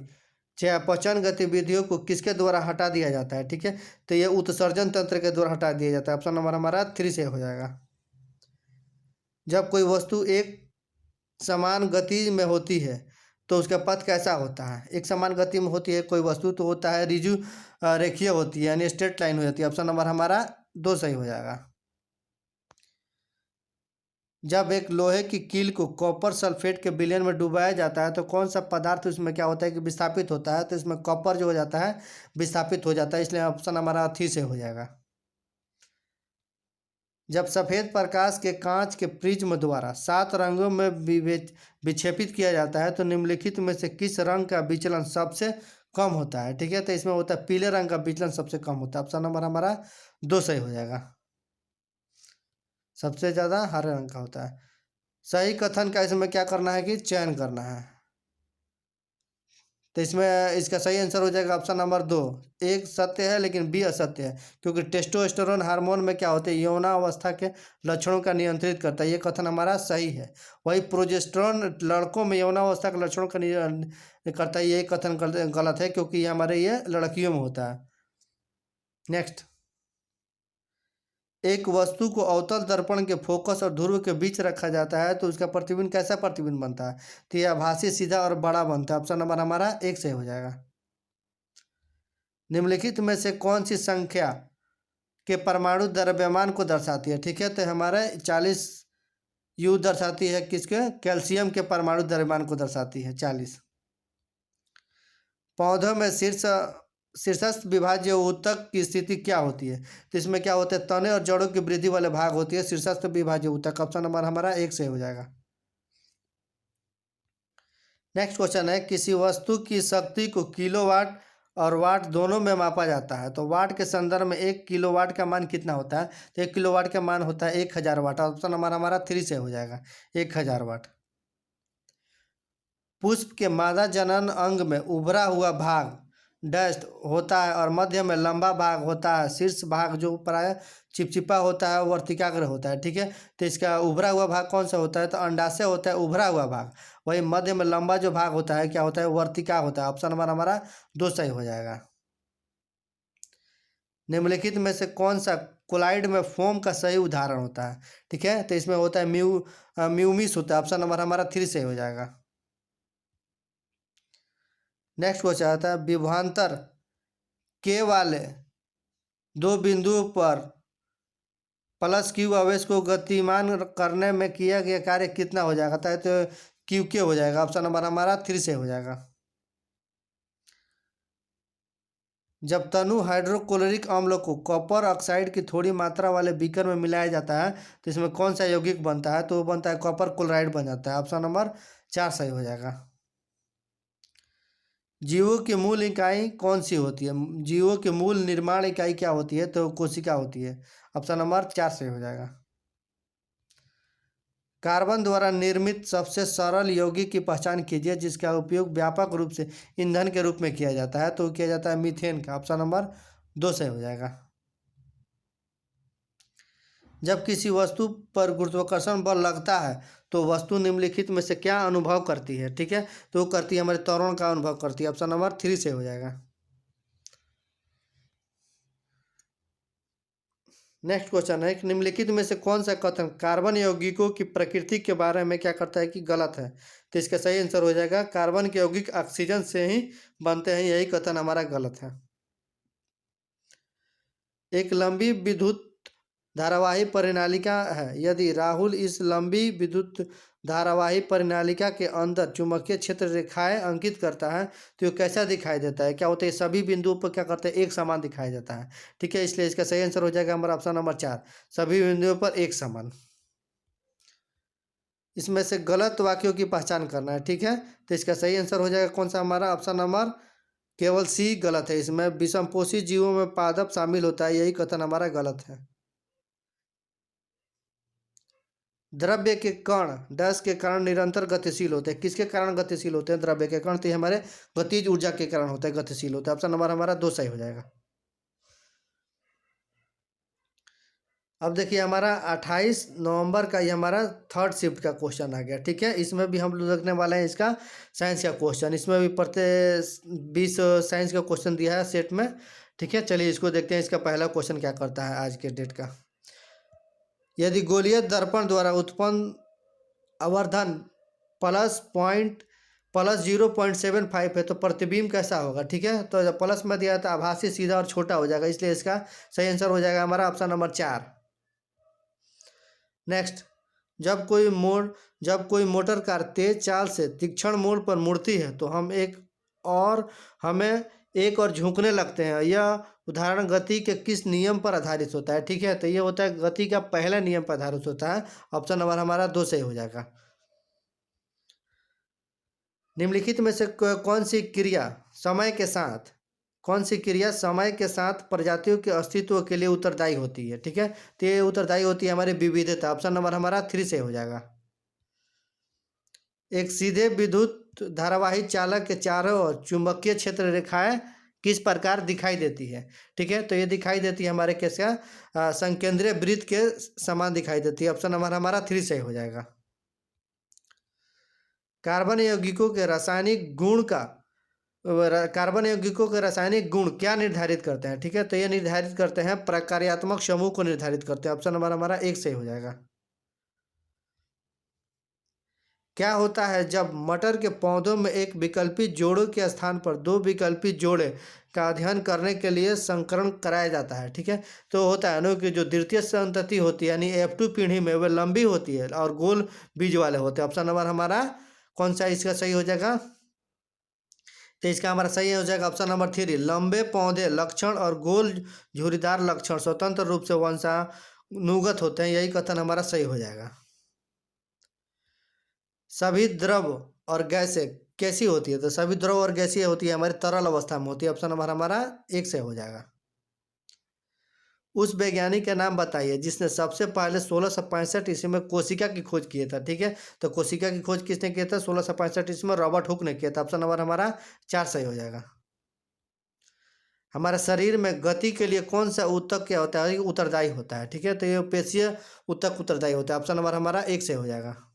चयापचय गतिविधियों को किसके द्वारा हटा दिया जाता है? ठीक है, तो ये उत्सर्जन तंत्र के द्वारा हटा दिया जाता है। ऑप्शन नंबर हमारा 3 से हो जाएगा। जब कोई वस्तु एक समान गति में होती है तो उसका पथ कैसा होता है? एक समान गति में होती है कोई वस्तु तो होता है रिजु रेखीय होती है, यानी स्ट्रेट लाइन हो जाती है। ऑप्शन नंबर हमारा 2 सही हो जाएगा। जब एक लोहे की कील को कॉपर सल्फेट के विलयन में डुबाया जाता है तो कौन सा पदार्थ उसमें क्या होता है कि विस्थापित होता है? तो इसमें कॉपर जो हो जाता है विस्थापित हो जाता है, इसलिए ऑप्शन हमारा 3 से हो जाएगा। जब सफ़ेद प्रकाश के कांच के प्रिज्म द्वारा 7 रंगों में विक्षेपित किया जाता है तो निम्नलिखित में से किस रंग का विचलन सबसे कम होता है? ठीक है, तो इसमें होता है पीले रंग का विचलन सबसे कम होता है। ऑप्शन नंबर हमारा 2 सही हो जाएगा। सबसे ज़्यादा हरे रंग का होता है। सही कथन का इसमें क्या करना है कि चयन करना है, तो इसमें इसका सही आंसर हो जाएगा ऑप्शन नंबर 2। एक सत्य है लेकिन बी असत्य है, क्योंकि टेस्टोस्टेरोन हार्मोन में क्या होते हैं यौनावस्था के लक्षणों का नियंत्रित करता है, ये कथन हमारा सही है। वही प्रोजेस्टेरोन लड़कों में यौनावस्था के लक्षणों का करता है, ये कथन गलत है क्योंकि ये हमारे ये लड़कियों में होता है। नेक्स्ट, एक वस्तु को अवतल दर्पण के फोकस और ध्रुव के बीच रखा जाता है तो उसका प्रतिबिंब कैसा प्रतिबिंब बनता है? तो यह आभासी, सीधा और बड़ा बनता है। ऑप्शन नंबर हमारा 1 सही हो जाएगा। निम्नलिखित में से कौन सी संख्या के परमाणु द्रव्यमान को दर्शाती है? ठीक है, तो हमारे 40 यू दर्शाती है किसके? कैल्शियम के परमाणु द्रव्यमान को दर्शाती है 40। पौधों में शीर्षस्थ विभाज्य ऊतक की स्थिति क्या होती है? तो इसमें क्या होता है, तने और जड़ों की वृद्धि वाले भाग होती है शीर्षस्थ विभाज्य ऊतक। ऑप्शन नंबर हमारा 1 सही हो जाएगा। नेक्स्ट क्वेश्चन है, किसी वस्तु की शक्ति को किलोवाट और वाट दोनों में मापा जाता है, तो वाट के संदर्भ में 1 किलोवाट का मान कितना होता है? तो 1 किलोवाट का मान होता है 1000 वाट। ऑप्शन नंबर हमारा 3 से हो जाएगा, 1000 वाट। पुष्प के मादा जनन अंग में उभरा हुआ भाग डस्ट होता है और मध्य में लंबा भाग होता है। शीर्ष भाग जो प्राय चिपचिपा होता है वर्तिकाग्र होता है, ठीक है। तो इसका उभरा हुआ भाग कौन सा होता है? तो अंडाशय होता है उभरा हुआ भाग। वही मध्य में लंबा जो भाग होता है क्या होता है? वर्तिका होता है। ऑप्शन नंबर हमारा 2 सही हो जाएगा। निम्नलिखित में से कौन सा कोलाइड में फोम का सही उदाहरण होता है? ठीक है, तो इसमें होता है म्यूमिस होता है। ऑप्शन नंबर हमारा 3 सही हो जाएगा। नेक्स्ट क्वेश्चन आता है, विभवांतर के वाले दो बिंदुओं पर प्लस क्यू आवेश को गतिमान करने में किया गया कार्य कितना हो जाएगा? तो क्यू के हो जाएगा। ऑप्शन नंबर हमारा 3 से हो जाएगा। जब तनु हाइड्रोक्लोरिक अम्ल को कॉपर ऑक्साइड की थोड़ी मात्रा वाले बीकर में मिलाया जाता है तो इसमें कौन सा यौगिक बनता है? तो वो बनता है कॉपर क्लोराइड बन जाता है। ऑप्शन नंबर 4 सही हो जाएगा। जीवों की मूल इकाई कौन सी होती है? जीवों की मूल निर्माण इकाई क्या होती है? तो कोशिका होती है। ऑप्शन नंबर 4 सही हो जाएगा। कार्बन द्वारा निर्मित सबसे सरल यौगिक की पहचान कीजिए जिसका उपयोग व्यापक रूप से ईंधन के रूप में किया जाता है। तो किया जाता है मीथेन का। ऑप्शन नंबर 2 सही हो जाएगा। जब किसी वस्तु पर गुरुत्वाकर्षण बल लगता है तो वस्तु निम्नलिखित में से क्या अनुभव करती है? ठीक है, तो वो करती है हमारे त्वरण का अनुभव करती है। ऑप्शन नंबर 3 से हो जाएगा। नेक्स्ट क्वेश्चन है, निम्नलिखित में से कौन सा कथन कार्बन यौगिकों की प्रकृति के बारे में क्या करता है कि गलत है? तो इसका सही आंसर हो जाएगा कार्बन के यौगिक ऑक्सीजन से ही बनते हैं। यही कथन हमारा गलत है। एक लंबी विद्युत धारावाही परिनालिका है। यदि राहुल इस लंबी विद्युत धारावाही परिनालिका के अंदर चुंबकीय क्षेत्र रेखाएं अंकित करता है तो ये कैसा दिखाई देता है? क्या होता है? सभी बिंदुओं पर क्या करते हैं? एक समान दिखाई देता है। ठीक है, इसलिए इसका सही आंसर हो जाएगा हमारा ऑप्शन नंबर 4, सभी बिंदुओं पर एक समान। इसमें से गलत वाक्यों की पहचान करना है। ठीक है, तो इसका सही आंसर हो जाएगा कौन सा? हमारा ऑप्शन नंबर केवल सी गलत है। इसमें विषमपोषी जीवों में पादप शामिल होता है, यही कथन हमारा गलत है। द्रव्य के कण डैश के कारण निरंतर गतिशील होते हैं। किसके कारण गतिशील होते हैं? द्रव्य के कण। तो ये हमारे गतिज ऊर्जा के कारण होता है, गतिशील होता है। ऑप्शन नंबर हमारा 2 सही हो जाएगा। अब देखिए हमारा 28 नवंबर का ये हमारा थर्ड शिफ्ट का क्वेश्चन आ गया। ठीक है, इसमें भी हम लोग रखने वाले हैं इसका साइंस का क्वेश्चन। इसमें भी प्रत्येक 20 साइंस का क्वेश्चन दिया है सेट में। ठीक है, चलिए इसको देखते हैं। इसका पहला क्वेश्चन क्या करता है आज के डेट का। यदि गोलीय दर्पण द्वारा उत्पन्न आवर्धन प्लस 0.75 है तो प्रतिबिंब कैसा होगा? ठीक है, तो जब प्लस में दिया तो आभासी सीधा और छोटा हो जाएगा, इसलिए इसका सही आंसर हो जाएगा हमारा ऑप्शन नंबर 4। नेक्स्ट, जब कोई मोटर कार तेज चाल से तीक्ष्ण मोड़ पर मुड़ती है तो हमें एक और झुकने लगते हैं। यह उदाहरण गति के किस नियम पर आधारित होता है? ठीक है, तो ये होता है गति का पहला नियम पर आधारित होता है। ऑप्शन नंबर हमारा 2 सही हो जाएगा। निम्नलिखित में से कौन सी क्रिया समय के साथ प्रजातियों के अस्तित्व के लिए उत्तरदायी होती है? ठीक है, तो ये उत्तरदायी होती है हमारी विविधता। ऑप्शन नंबर हमारा 3 से हो जाएगा। एक सीधे विद्युत धारावाही चालक के चारों ओर चुंबकीय क्षेत्र रेखाएं किस प्रकार दिखाई देती है? ठीक है, तो ये दिखाई देती है हमारे कैसा संकेंद्रीय वृत्त के समान दिखाई देती है। ऑप्शन नंबर हमारा 3 सही हो जाएगा। कार्बन यौगिकों के रासायनिक गुण क्या निर्धारित करते हैं? ठीक है, तो ये निर्धारित करते हैं प्रकार्यात्मक समूह को निर्धारित करते हैं। ऑप्शन नंबर हमारा 1 सही हो जाएगा। क्या होता है जब मटर के पौधों में एक विकल्पी जोड़े के स्थान पर 2 विकल्पी जोड़े का अध्ययन करने के लिए संकरण कराया जाता है? ठीक है, तो होता है ना कि जो द्वितीय संतति होती है यानी F2 पीढ़ी में वह लंबी होती है और गोल बीज वाले होते हैं। ऑप्शन नंबर हमारा कौन सा इसका सही हो जाएगा? तो इसका हमारा सही हो जाएगा ऑप्शन नंबर 3, लंबे पौधे लक्षण और गोल झुर्रीदार लक्षण स्वतंत्र रूप से वंशानुगत होते हैं, यही कथन हमारा सही हो जाएगा। सभी द्रव और गैसें कैसी होती है, तो सभी द्रव और गैसीय होती है हमारी तरल अवस्था में होती है, ऑप्शन नंबर हमारा 1 से हो जाएगा। उस वैज्ञानिक का नाम बताइए जिसने सबसे पहले 1665 ईस्वी में कोशिका की खोज किया था। ठीक है, तो कोशिका की खोज किसने किया था? 1665 ईस्वी में रॉबर्ट हुक ने किया था, ऑप्शन नंबर हमारा 4 सही हो जाएगा। हमारे शरीर में गति के लिए कौन सा ऊतक क्या होता है? उत्तरदायी होता है। ठीक है, तो ये पेशीय ऊतक उत्तरदायी होता है, ऑप्शन नंबर हमारा 1 से हो जाएगा।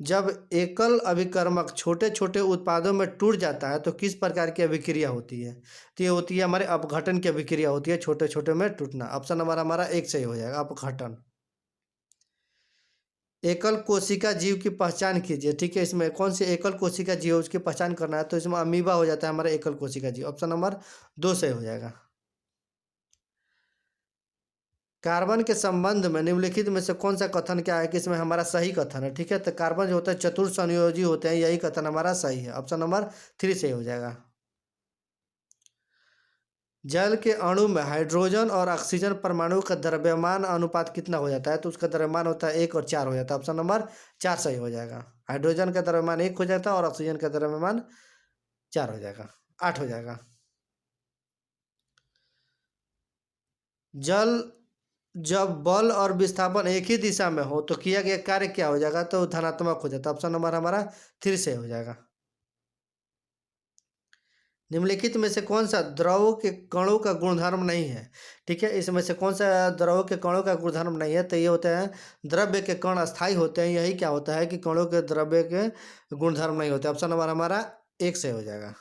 जब एकल अभिकर्मक छोटे छोटे उत्पादों में टूट जाता है तो किस प्रकार की अभिक्रिया होती है? तो ये होती है हमारे अपघटन की अभिक्रिया होती है, छोटे छोटे में टूटना, ऑप्शन नंबर हमारा 1 सही हो जाएगा, अपघटन। एकल कोशिका जीव की पहचान कीजिए। ठीक है, इसमें कौन सी एकल कोशिका जीव है उसकी पहचान करना है, तो इसमें अमीबा हो जाता है हमारा एकल कोशिका जीव, ऑप्शन नंबर 2 सही हो जाएगा। कार्बन के संबंध में निम्नलिखित में से कौन सा कथन क्या है कि इसमें हमारा सही कथन है? ठीक है, तो कार्बन जो होता है चतुर संयोजी होते हैं, यही कथन हमारा सही है, ऑप्शन नंबर 3 सही हो जाएगा। जल के अणु में हाइड्रोजन और ऑक्सीजन परमाणु का द्रव्यमान अनुपात कितना हो जाता है? तो उसका द्रव्यमान होता है 1 और 4 हो जाता है, ऑप्शन नंबर 4 सही हो जाएगा। हाइड्रोजन का द्रव्यमान 1 हो जाता है और ऑक्सीजन का द्रव्यमान 4 हो जाएगा, 8 हो जाएगा। जल जब बल और विस्थापन एक ही दिशा में हो तो किया गया कार्य क्या हो जाएगा? तो धनात्मक हो जाता है, ऑप्शन नंबर हमारा 3 से हो जाएगा। निम्नलिखित में से कौन सा द्रव के कणों का गुणधर्म नहीं है? ठीक है, इसमें से कौन सा द्रव के कणों का गुणधर्म नहीं है? तो ये होते हैं द्रव्य के कण अस्थायी होते हैं, यही क्या होता है कि कणों के द्रव्य के गुणधर्म नहीं होते, ऑप्शन नंबर हमारा 1 से हो जाएगा।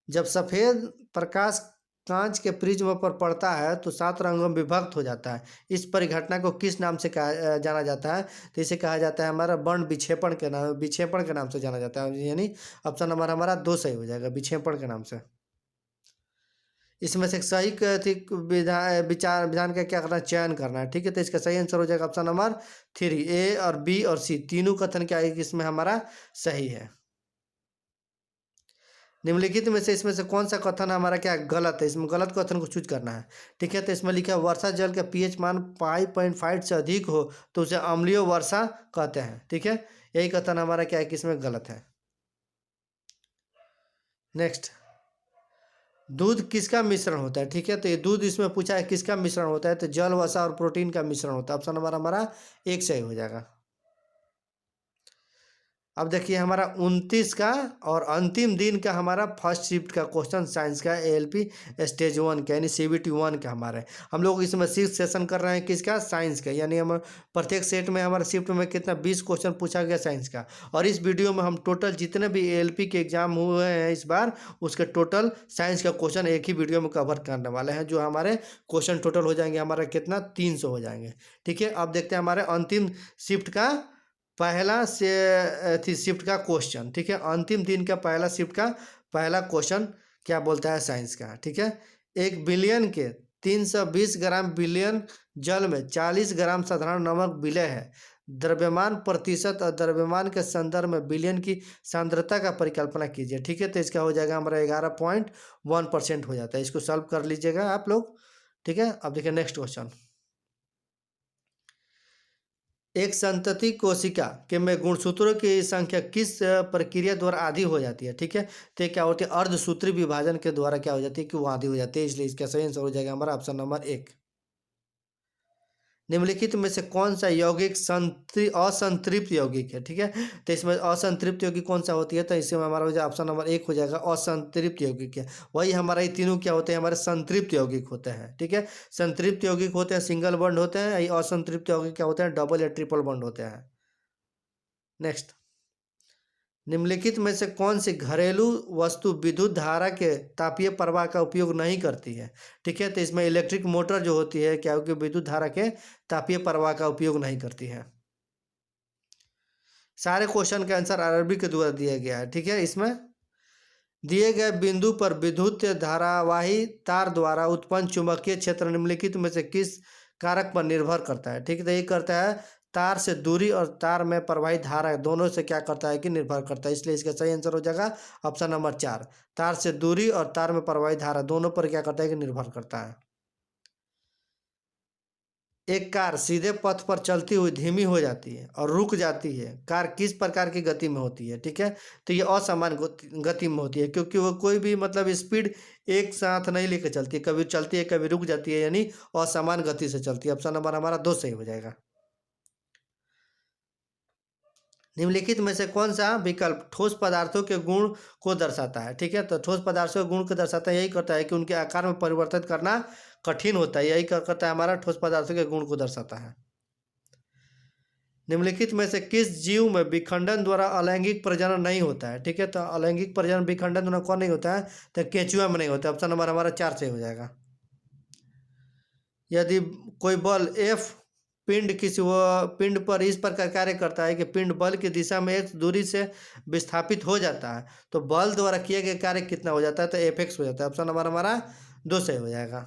जब सफ़ेद प्रकाश कांच के प्रिज्म पर पड़ता है तो 7 रंगों में विभक्त हो जाता है, इस परिघटना को किस नाम से कहा जाना जाता है? तो इसे कहा जाता है हमारा वर्ण विक्षेपण के नाम से जाना जाता है, यानी ऑप्शन नंबर हमारा 2 सही हो जाएगा, विक्षेपण के नाम से। इसमें से सही विधान का क्या करना है? चयन करना है। ठीक है, तो इसका सही आंसर हो जाएगा ऑप्शन नंबर 3, ए और बी और सी तीनों कथन क्या है कि इसमें हमारा सही है। निम्नलिखित में से इसमें से कौन सा कथन हमारा क्या गलत है? इसमें गलत कथन को चूज करना है। ठीक है, तो इसमें लिखा है वर्षा जल का पीएच मान 5.5 से अधिक हो तो उसे अम्लीय वर्षा कहते हैं। ठीक है, यही कथन हमारा क्या है कि इसमें गलत है। नेक्स्ट, दूध किसका मिश्रण होता है? ठीक है, तो ये दूध इसमें पूछा है किसका मिश्रण होता है, तो जल, वसा और प्रोटीन का मिश्रण होता है, ऑप्शन नंबर हमारा 1 सही हो जाएगा। अब देखिए हमारा 29 का और अंतिम दिन का हमारा फर्स्ट शिफ्ट का क्वेश्चन साइंस का एएलपी स्टेज 1 का यानी सीबीटी 1 का हमारे हम लोग इसमें 6 सेशन कर रहे हैं किसका? साइंस का, यानी हम प्रत्येक सेट में हमारे शिफ्ट में कितना 20 क्वेश्चन पूछा गया साइंस का, और इस वीडियो में हम टोटल जितने भी एएलपी के एग्जाम हुए हैं इस बार उसके टोटल साइंस का क्वेश्चन एक ही वीडियो में कवर करने वाले हैं, जो हमारे क्वेश्चन टोटल हो जाएंगे हमारा कितना 300 हो जाएंगे। ठीक है, अब देखते हैं हमारे अंतिम शिफ्ट का पहला से शिफ्ट का क्वेश्चन। ठीक है, अंतिम दिन का पहला शिफ्ट का पहला क्वेश्चन क्या बोलता है साइंस का? ठीक है, 1 बिलियन के 320 ग्राम बिलियन जल में 40 ग्राम साधारण नमक विलय है, द्रव्यमान प्रतिशत और द्रव्यमान के संदर्भ में बिलियन की सांद्रता का परिकल्पना कीजिए। ठीक है, तो इसका हो जाएगा हमारा 11.1% हो जाता है, इसको सॉल्व कर लीजिएगा आप लोग। ठीक है, अब देखिए नेक्स्ट क्वेश्चन, एक संतति कोशिका के में गुणसूत्रों की संख्या किस प्रक्रिया द्वारा आधी हो जाती है? ठीक है, तो क्या होती है? अर्धसूत्री विभाजन के द्वारा क्या हो जाती है कि वो आधी हो जाती है, इसलिए इसका सही आंसर हो जाएगा हमारा ऑप्शन नंबर 1। निम्नलिखित में से कौन सा यौगिक असंतृप्त यौगिक है? ठीक है, तो इसमें असंतृप्त यौगिक कौन सा होती है? तो इसमें हमारा हो जाएगा ऑप्शन नंबर 1 हो जाएगा, असंतृप्त यौगिक है। वही हमारा ये तीनों क्या होते हैं? हमारे संतृप्त यौगिक होते हैं। ठीक है, संतृप्त यौगिक होते हैं सिंगल बॉन्ड होते हैं, ये असंतृप्त यौगिक क्या होते हैं? डबल या ट्रिपल बॉन्ड होते हैं। नेक्स्ट, निम्नलिखित में से कौन सी घरेलू वस्तु विद्युत धारा के तापीय प्रवाह का उपयोग नहीं करती है? ठीक है, तो इसमें इलेक्ट्रिक मोटर जो होती है क्या होगी? विद्युत धारा के तापीय प्रवाह का उपयोग नहीं करती है। सारे क्वेश्चन का आंसर आरआरबी के द्वारा दिया गया है। ठीक है, इसमें दिए गए बिंदु पर विद्युत धारावाही तार द्वारा उत्पन्न चुंबकीय क्षेत्र निम्नलिखित में से किस कारक पर निर्भर करता है? ठीक है, तो ये करता है तार से दूरी और तार में प्रवाहित धारा दोनों से क्या करता है कि निर्भर करता है, इसलिए इसका सही आंसर हो जाएगा ऑप्शन नंबर 4। तार से दूरी और तार में प्रवाहित धारा दोनों पर क्या करता है कि निर्भर करता है। एक कार सीधे पथ पर चलती हुई धीमी हो जाती है और रुक जाती है, कार किस प्रकार की गति में होती है, ठीक है। तो ये असमान गति में होती है, क्योंकि वो कोई भी मतलब स्पीड एक साथ नहीं लेकर चलती है, कभी चलती है कभी रुक जाती है, यानी असमान गति से चलती है। ऑप्शन नंबर हमारा 2 सही हो जाएगा। निम्नलिखित में से कौन सा विकल्प ठोस पदार्थों के गुण को दर्शाता है, ठीक है। तो ठोस पदार्थों के गुण को दर्शाता है, यही करता है कि उनके आकार में परिवर्तित करना कठिन होता है, यही करता है हमारा ठोस पदार्थों के गुण को दर्शाता है। निम्नलिखित में से किस जीव में विखंडन द्वारा अलैंगिक प्रजनन नहीं होता है, ठीक है। तो अलैंगिक प्रजनन विखंडन द्वारा कौन नहीं होता है, तो केंचुआ में नहीं होता है। ऑप्शन नंबर हमारा 4 सही हो जाएगा। यदि कोई बल F पिंड किसी पिंड पर इस प्रकार कार्य करता है कि पिंड बल की दिशा में एक दूरी से विस्थापित हो जाता है, तो बल द्वारा किया गया कार्य कितना हो जाता है, तो Fx हो जाता है। ऑप्शन नंबर हमारा 2 सही हो जाएगा।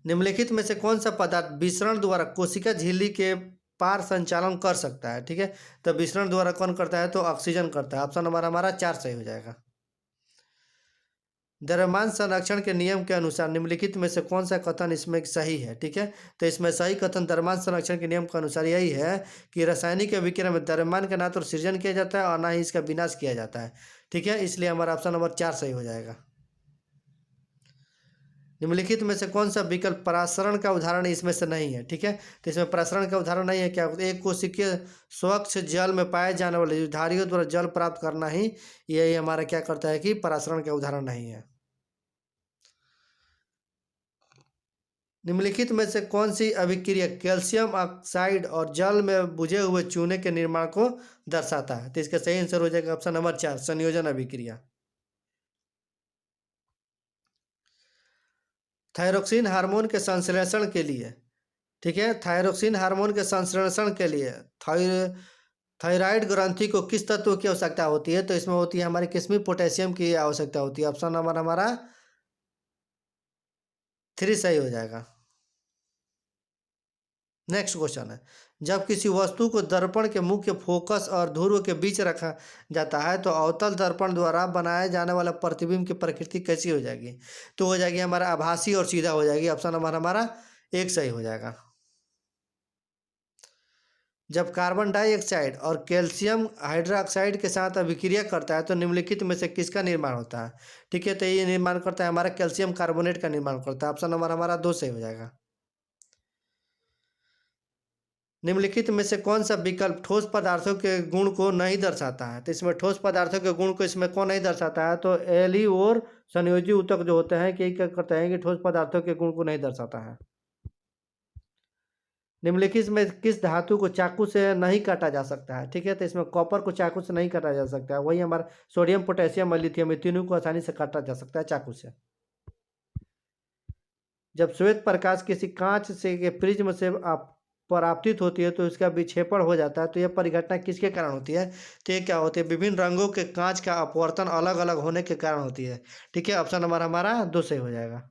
निम्नलिखित में से कौन सा पदार्थ विसरण द्वारा कोशिका झिल्ली के पार संचालन कर सकता है, ठीक है। तो विसरण द्वारा कौन करता है, तो ऑक्सीजन करता है। ऑप्शन नंबर हमारा 4 सही हो जाएगा। द्रव्यमान संरक्षण के नियम के अनुसार निम्नलिखित में से कौन सा कथन इसमें सही है, ठीक है। तो इसमें सही कथन द्रव्यमान संरक्षण के नियम के अनुसार यही है कि रासायनिक अभिक्रिया में द्रव्यमान का ना तो सृजन किया जाता है और ना ही इसका विनाश किया जाता है, ठीक है। इसलिए हमारा ऑप्शन नंबर 4 सही हो जाएगा। निम्नलिखित में से कौन सा विकल्प परासरण का उदाहरण इसमें से नहीं है, ठीक है। तो इसमें परासरण का उदाहरण नहीं है। क्या एक कोशिकीय स्वच्छ जल में पाए जाने वाले धारियों द्वारा जल प्राप्त करना ही यही हमारा क्या करता है कि परासरण का उदाहरण नहीं है। निम्नलिखित में से कौन सी अभिक्रिया कैल्शियम ऑक्साइड और जल में बुझे हुए चूने के निर्माण को दर्शाता है, तो इसका सही आंसर हो जाएगा ऑप्शन नंबर 4 संयोजन अभिक्रिया। थायरोक्सिन हार्मोन के संश्लेषण के लिए, ठीक है, थायरोक्सिन हार्मोन के संश्लेषण के लिए थायराइड ग्रंथि को किस तत्व की आवश्यकता होती है, तो इसमें होती है हमारे किसमें पोटेशियम की आवश्यकता होती है। ऑप्शन नंबर हमारा 3 सही हो जाएगा। नेक्स्ट क्वेश्चन है, जब किसी वस्तु को दर्पण के मुख्य फोकस और ध्रुव के बीच रखा जाता है तो अवतल दर्पण द्वारा बनाए जाने वाला प्रतिबिंब की प्रकृति कैसी हो जाएगी, तो हो जाएगी हमारा आभासी और सीधा हो जाएगी। ऑप्शन नंबर हमारा 1 सही हो जाएगा। जब कार्बन डाइऑक्साइड और कैल्शियम हाइड्रोक्साइड के साथ अभिक्रिया करता है तो निम्नलिखित में से किसका निर्माण होता है, ठीक है। तो ये निर्माण करता है हमारा कैल्शियम कार्बोनेट का निर्माण करता है। ऑप्शन नंबर हमारा 2 सही हो जाएगा। निम्नलिखित में से कौन सा विकल्प ठोस पदार्थों के गुण को नहीं दर्शाता है, तो इसमें ठोस पदार्थों के गुण को इसमें कौन नहीं दर्शाता है, तो एली और संयोजी ऊतक जो होते हैं कि क्या करते हैं कि ठोस पदार्थों के गुण को नहीं दर्शाता है। निम्नलिखित में किस धातु को चाकू से नहीं काटा जा सकता है, ठीक है। तो इसमें कॉपर को चाकू से नहीं काटा जा सकता है, वही हमारा सोडियम पोटेशियम और लिथियम तीनों को आसानी से काटा जा सकता है चाकू से। जब श्वेत प्रकाश किसी कांच से के प्रिज्म से आप परावर्तित होती है तो इसका विक्षेपण हो जाता है, तो यह परिघटना किसके कारण होती है, तो ये क्या होती है विभिन्न रंगों के कांच का अपवर्तन अलग अलग होने के कारण होती है, ठीक है। ऑप्शन नंबर हमारा 2 सही हो जाएगा।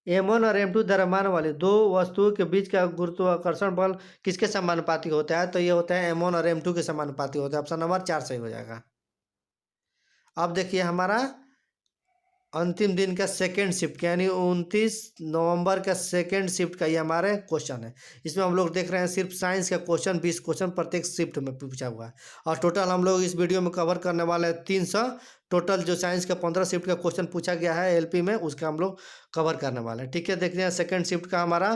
M1 और M2 द्रव्यमान वाली दो वस्तुओं के बीच का गुरुत्वाकर्षण बल किसके समानुपाती होता है, तो ये होता है M1 और M2 के समानुपाती होता है। ऑप्शन नंबर 4 सही हो जाएगा। अब देखिए हमारा अंतिम दिन का सेकेंड शिफ्ट यानी 29 नवंबर का सेकेंड शिफ्ट का ये हमारे क्वेश्चन है। इसमें हम लोग देख रहे हैं सिर्फ साइंस का क्वेश्चन 20 क्वेश्चन प्रत्येक शिफ्ट में पूछा हुआ है और टोटल हम लोग इस वीडियो में कवर करने वाले हैं 300। टोटल जो साइंस का 15 शिफ्ट का क्वेश्चन पूछा गया है एलपी में उसका हम लोग कवर करने वाले हैं, ठीक है। देखते हैं सेकेंड शिफ्ट का हमारा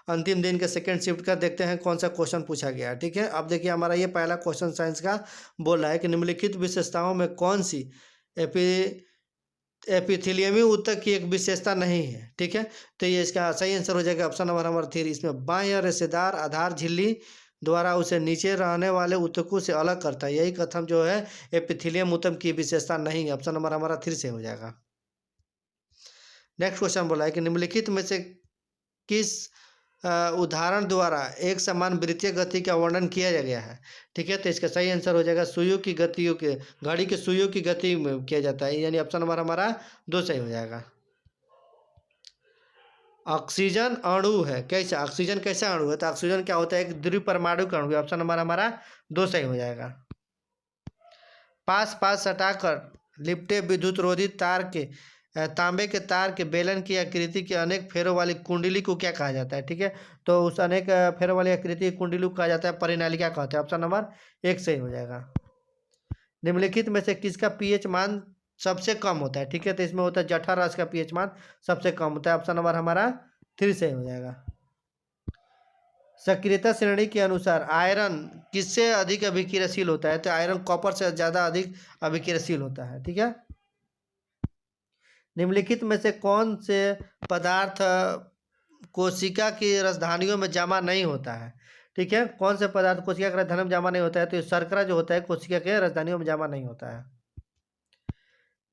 अंतिम दिन के सेकेंड शिफ्ट का देखते हैं कौन सा क्वेश्चन पूछा गया है, ठीक है। अब देखिए हमारा ये पहला क्वेश्चन साइंस का बोल रहा है कि निम्नलिखित विशेषताओं में कौन सी एपिथेलियमी ऊतक की एक विशेषता नहीं है, ठीक है। तो ये इसका सही आंसर हो जाएगा ऑप्शन नंबर 3। इसमें बाह्य रेशेदार आधार झिल्ली द्वारा उसे नीचे रहने वाले ऊतकों से अलग करता है, यही कथन जो है एपिथेलियम ऊतक की विशेषता नहीं है। ऑप्शन नंबर हमारा 3 से हो जाएगा। नेक्स्ट क्वेश्चन बोला है कि निम्नलिखित में से किस उदाहरण द्वारा एक समान वृत्तीय गति का वर्णन किया गया है, ठीक है। तो इसका सही आंसर हो जाएगा सुइयों की गतियों के घड़ी के सुइयों की गति में किया जाता है, यानी ऑप्शन नंबर हमारा 2 सही हो जाएगा। ऑक्सीजन अणु है। कैसा ऑक्सीजन कैसा अणु है? तो ऑक्सीजन क्या होता है? एक द्विपरमाणु का अणु है। ऑप्शन नंबर हमारा दो सही हो जाएगा। पास पास सटाकर लिपटे विद्युत रोधी तार के तांबे के तार के बेलन की आकृति की अनेक फेरों वाली कुंडली को क्या कहा जाता है? ठीक है, तो उस अनेक फेरों वाली आकृति की कुंडली को कहा जाता है परिनालिका कहते हैं। ऑप्शन नंबर एक सही हो जाएगा। निम्नलिखित में से किसका पीएच मान सबसे कम होता है? ठीक है, तो इसमें होता है जठर रस का पीएच मान सबसे कम होता है। ऑप्शन नंबर हमारा 3 सही हो जाएगा। सक्रियता श्रेणी के अनुसार आयरन किससे अधिक अभिक्रियाशील होता है? तो आयरन कॉपर से ज़्यादा अधिक अभिक्रियाशील होता है। ठीक है, निम्नलिखित में से कौन से पदार्थ कोशिका की राजधानियों में जमा नहीं होता है? ठीक है, कौन से पदार्थ कोशिका की राजधानी में जमा नहीं होता है? तो शर्करा जो होता है कोशिका के राजधानियों में जमा नहीं होता है।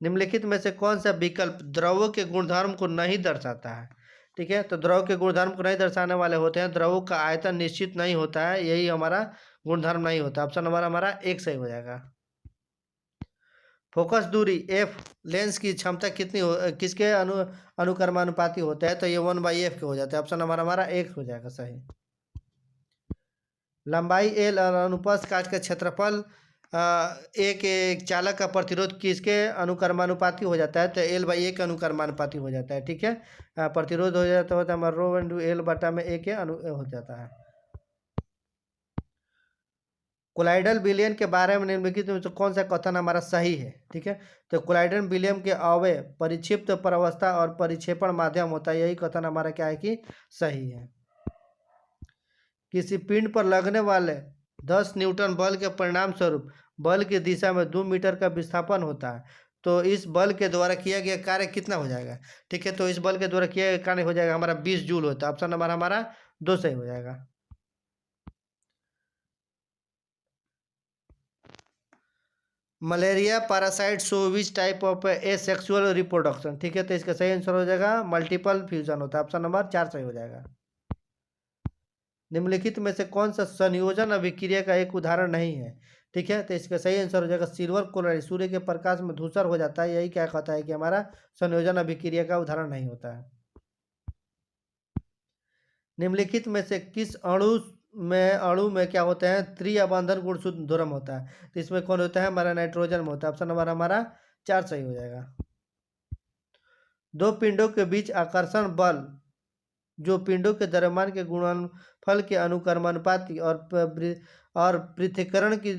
निम्नलिखित में से कौन सा विकल्प द्रवों के गुणधर्म को नहीं दर्शाता है? ठीक है, तो द्रव के गुणधर्म को नहीं दर्शाने वाले होते हैं द्रवों का आयतन निश्चित नहीं होता है, यही हमारा गुणधर्म नहीं होता। ऑप्शन नंबर हमारा एक सही हो जाएगा। फोकस दूरी एफ लेंस की क्षमता कितनी किसके अनुक्रमानुपाती होता है? तो ये 1/f के हो जाता है। ऑप्शन नंबर हमारा एक हो जाएगा सही। लंबाई एल और अनुप्रस्थ काट का क्षेत्रफल एक चालक का प्रतिरोध किसके अनुक्रमानुपाती हो जाता है? तो L/A के अनुक्रमानुपाती हो जाता है। ठीक है, प्रतिरोध हो जाता है हमारा रो इंटू एल बटा में ए के हो जाता है। कोलाइडल विलयन के बारे में निम्नलिखित में से कौन सा कथन हमारा सही है? ठीक है, तो कोलाइडल विलयन के अवयव परिक्षिप्त प्रवस्था और परिक्षेपण माध्यम होता है, यही कथन हमारा क्या है कि सही है। किसी पिंड पर लगने वाले 10 न्यूटन बल के परिणाम स्वरूप बल की दिशा में 2 मीटर का विस्थापन होता है, तो इस बल के द्वारा किया गया कार्य कितना हो जाएगा? ठीक है, तो इस बल के द्वारा किया गया कार्य हो जाएगा हमारा 20 जूल होता है। ऑप्शन नंबर हमारा दो सही हो जाएगा। Malaria parasite show which type of asexual reproduction? ठीक है, तो इसका सही आंसर हो जाएगा मल्टीपल फ्यूजन होता है। ऑप्शन नंबर 4 सही हो जाएगा। निम्नलिखित में से कौन सा संयोजन अभिक्रिया का एक उदाहरण नहीं है? ठीक है, तो इसका सही आंसर हो जाएगा सिल्वर क्लोराइड। सूर्य के प्रकाश में धूसर हो जाता है, यही क्या कहता है कि हमारा संयोजन अभिक्रिया का उदाहरण नहीं होता है। निम्नलिखित में से किस अणु में क्या होते हैं त्रिअबंधन गुण शुद्ध ध्रुव होता है? तो इसमें कौन होता है? हमारा नाइट्रोजन में होता है। ऑप्शन नंबर हमारा 4 सही हो जाएगा। दो पिंडों के बीच आकर्षण बल जो पिंडों के द्रव्यमान के गुणनफल के अनुक्रमानुपाती और पृथक्करण की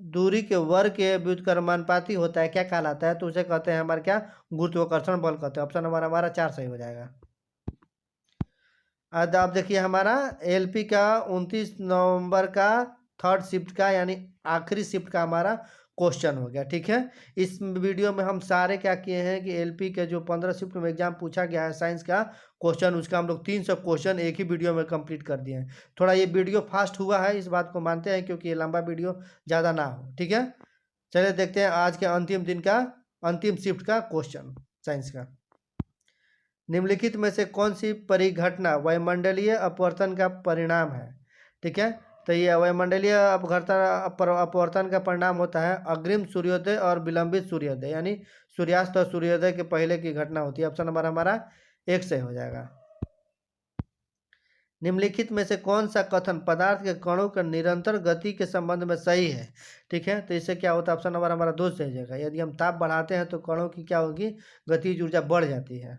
दूरी के वर्ग के व्युत्क्रमानुपाती होता है, क्या कहलाता है? तो उसे कहते हैं हमारे क्या गुरुत्वाकर्षण बल कहते हैं। ऑप्शन नंबर हमारा 4 सही हो जाएगा। अब आप देखिए हमारा एलपी का 29 नवंबर का थर्ड शिफ्ट का यानी आखिरी शिफ्ट का हमारा क्वेश्चन हो गया। ठीक है, इस वीडियो में हम सारे क्या किए हैं कि एलपी के जो 15 शिफ्ट में एग्जाम पूछा गया है साइंस का क्वेश्चन, उसका हम लोग 300 क्वेश्चन एक ही वीडियो में कंप्लीट कर दिए हैं। थोड़ा ये वीडियो फास्ट हुआ है, इस बात को मानते हैं, क्योंकि ये लंबा वीडियो ज़्यादा ना हो। ठीक है, चलिए देखते हैं आज के अंतिम दिन का अंतिम शिफ्ट का क्वेश्चन साइंस का। निम्नलिखित में से कौन सी परिघटना वायुमंडलीय अपवर्तन का परिणाम है? ठीक है, तो ये वायुमंडलीय अपवर्तन का परिणाम होता है अग्रिम सूर्योदय और विलंबित सूर्योदय, यानी सूर्यास्त और सूर्योदय के पहले की घटना होती है। ऑप्शन नंबर हमारा एक सही हो जाएगा। निम्नलिखित में से कौन सा कथन पदार्थ के कणों के निरंतर गति के संबंध में सही है? ठीक है, तो इससे क्या होता है? ऑप्शन नंबर हमारा दो सही हो जाएगा। यदि हम ताप बढ़ाते हैं तो कणों की क्या होगी? गतिज ऊर्जा बढ़ जाती है।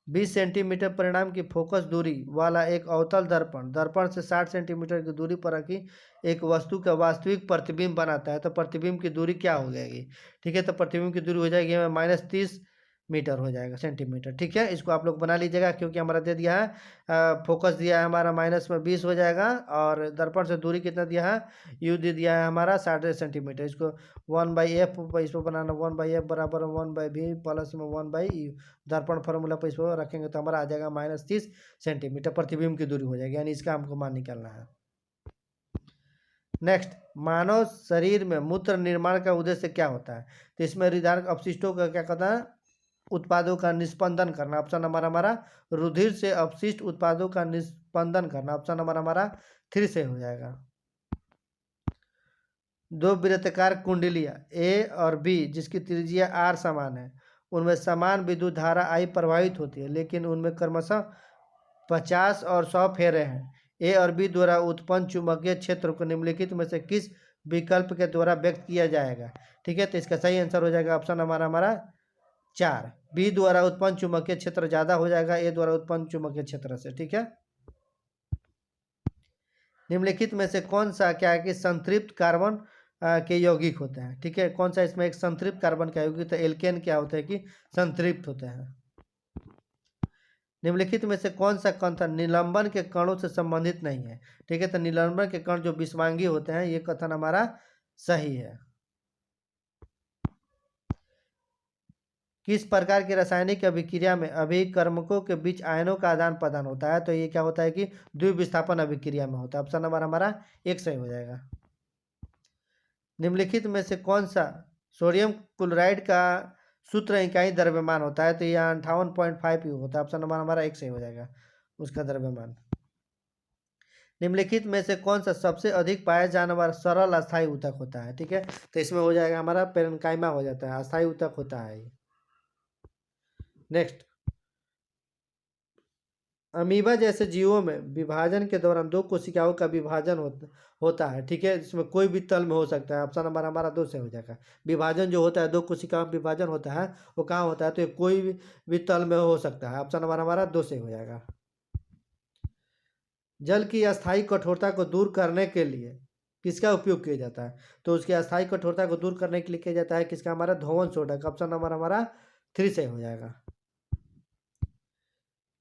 20 सेंटीमीटर परिणाम की फोकस दूरी वाला एक अवतल दर्पण से 60 सेंटीमीटर की दूरी पर रखी एक वस्तु का वास्तविक प्रतिबिंब बनाता है, तो प्रतिबिंब की दूरी क्या हो जाएगी? ठीक है, तो प्रतिबिंब की दूरी हो जाएगी हमें -30 मीटर हो जाएगा सेंटीमीटर। ठीक है, इसको आप लोग बना लीजिएगा, क्योंकि हमारा दे दिया है फोकस दिया है हमारा -20 हो जाएगा, और दर्पण से दूरी कितना दिया है? यू दे दिया है हमारा 60 सेंटीमीटर। इसको 1/f इसको बनाना 1/f बराबर 1/v प्लस में 1/u दर्पण फार्मूला पर इसको रखेंगे तो हमारा आ जाएगा -30 सेंटीमीटर प्रतिबिंब की दूरी हो जाएगी, यानी इसका हमको मान निकालना है। नेक्स्ट, मानव शरीर में मूत्र निर्माण का उद्देश्य क्या होता है? तो इसमें हृदय अपशिष्टों का क्या कहता है? उत्पादों का निस्पंदन करना। ऑप्शन नंबर हमारा रुधिर से अपशिष्ट उत्पादों का निस्पंदन करना। ऑप्शन नंबर हमारा 3 से हो जाएगा। दो वृत्ताकार कुंडलियां ए और बी जिसकी त्रिज्या r समान है उनमें समान विद्युत धारा I प्रवाहित होती है, लेकिन उनमें क्रमशः 50 और 100 फेरे हैं। ए और बी द्वारा उत्पन्न चुंबकीय क्षेत्र को निम्नलिखित में से किस विकल्प के द्वारा व्यक्त किया जाएगा? ठीक है, तो इसका सही आंसर हो जाएगा ऑप्शन हमारा 4, बी द्वारा उत्पन्न चुंबकीय क्षेत्र ज्यादा हो जाएगा ए द्वारा उत्पन्न चुंबकीय क्षेत्र से। ठीक है, निम्नलिखित में से कौन सा क्या है कि संतृप्त कार्बन के यौगिक होते हैं? ठीक है, कौन सा इसमें एक संतृप्त कार्बन का यौगिक? तो एल्केन क्या होता है कि संतृप्त होते हैं। निम्नलिखित में से कौन सा कथन निलंबन के कणों से संबंधित नहीं है? ठीक है, तो निलंबन के कण जो विषवांगी होते हैं, ये कथन हमारा सही है। किस प्रकार की रासायनिक अभिक्रिया में अभिकर्मकों के बीच आयनों का आदान प्रदान होता है? तो ये क्या होता है कि द्विविस्थापन अभिक्रिया में होता है। ऑप्शन नंबर हमारा 1 सही हो जाएगा। निम्नलिखित में से कौन सा सोडियम क्लोराइड का सूत्र इकाई द्रव्यमान होता है? तो यह 58.5 यू होता है। ऑप्शन नंबर हमारा 1 सही हो जाएगा, उसका द्रव्यमान। निम्नलिखित में से कौन सा सबसे अधिक पाया जाने वाला सरल अस्थायी ऊतक होता है? ठीक है, तो इसमें हो जाएगा हमारा पेरेन्काइमा हो जाता है, अस्थायी ऊतक होता है। नेक्स्ट, अमीबा जैसे जीवों में विभाजन के दौरान 2 कोशिकाओं का विभाजन होता है। ठीक है, इसमें कोई भी तल में हो सकता है। ऑप्शन नंबर हमारा 2 से हो जाएगा। विभाजन जो होता है 2 कोशिकाओं का विभाजन होता है, वो कहाँ होता है? तो ये कोई भी तल में हो सकता है। ऑप्शन नंबर हमारा 2 से हो जाएगा। जल की अस्थायी कठोरता को दूर करने के लिए किसका उपयोग किया जाता है? तो उसकी अस्थायी कठोरता को दूर करने के लिए किया जाता है किसका? हमारा धोवन सोडा का। ऑप्शन नंबर हमारा 3 से हो जाएगा।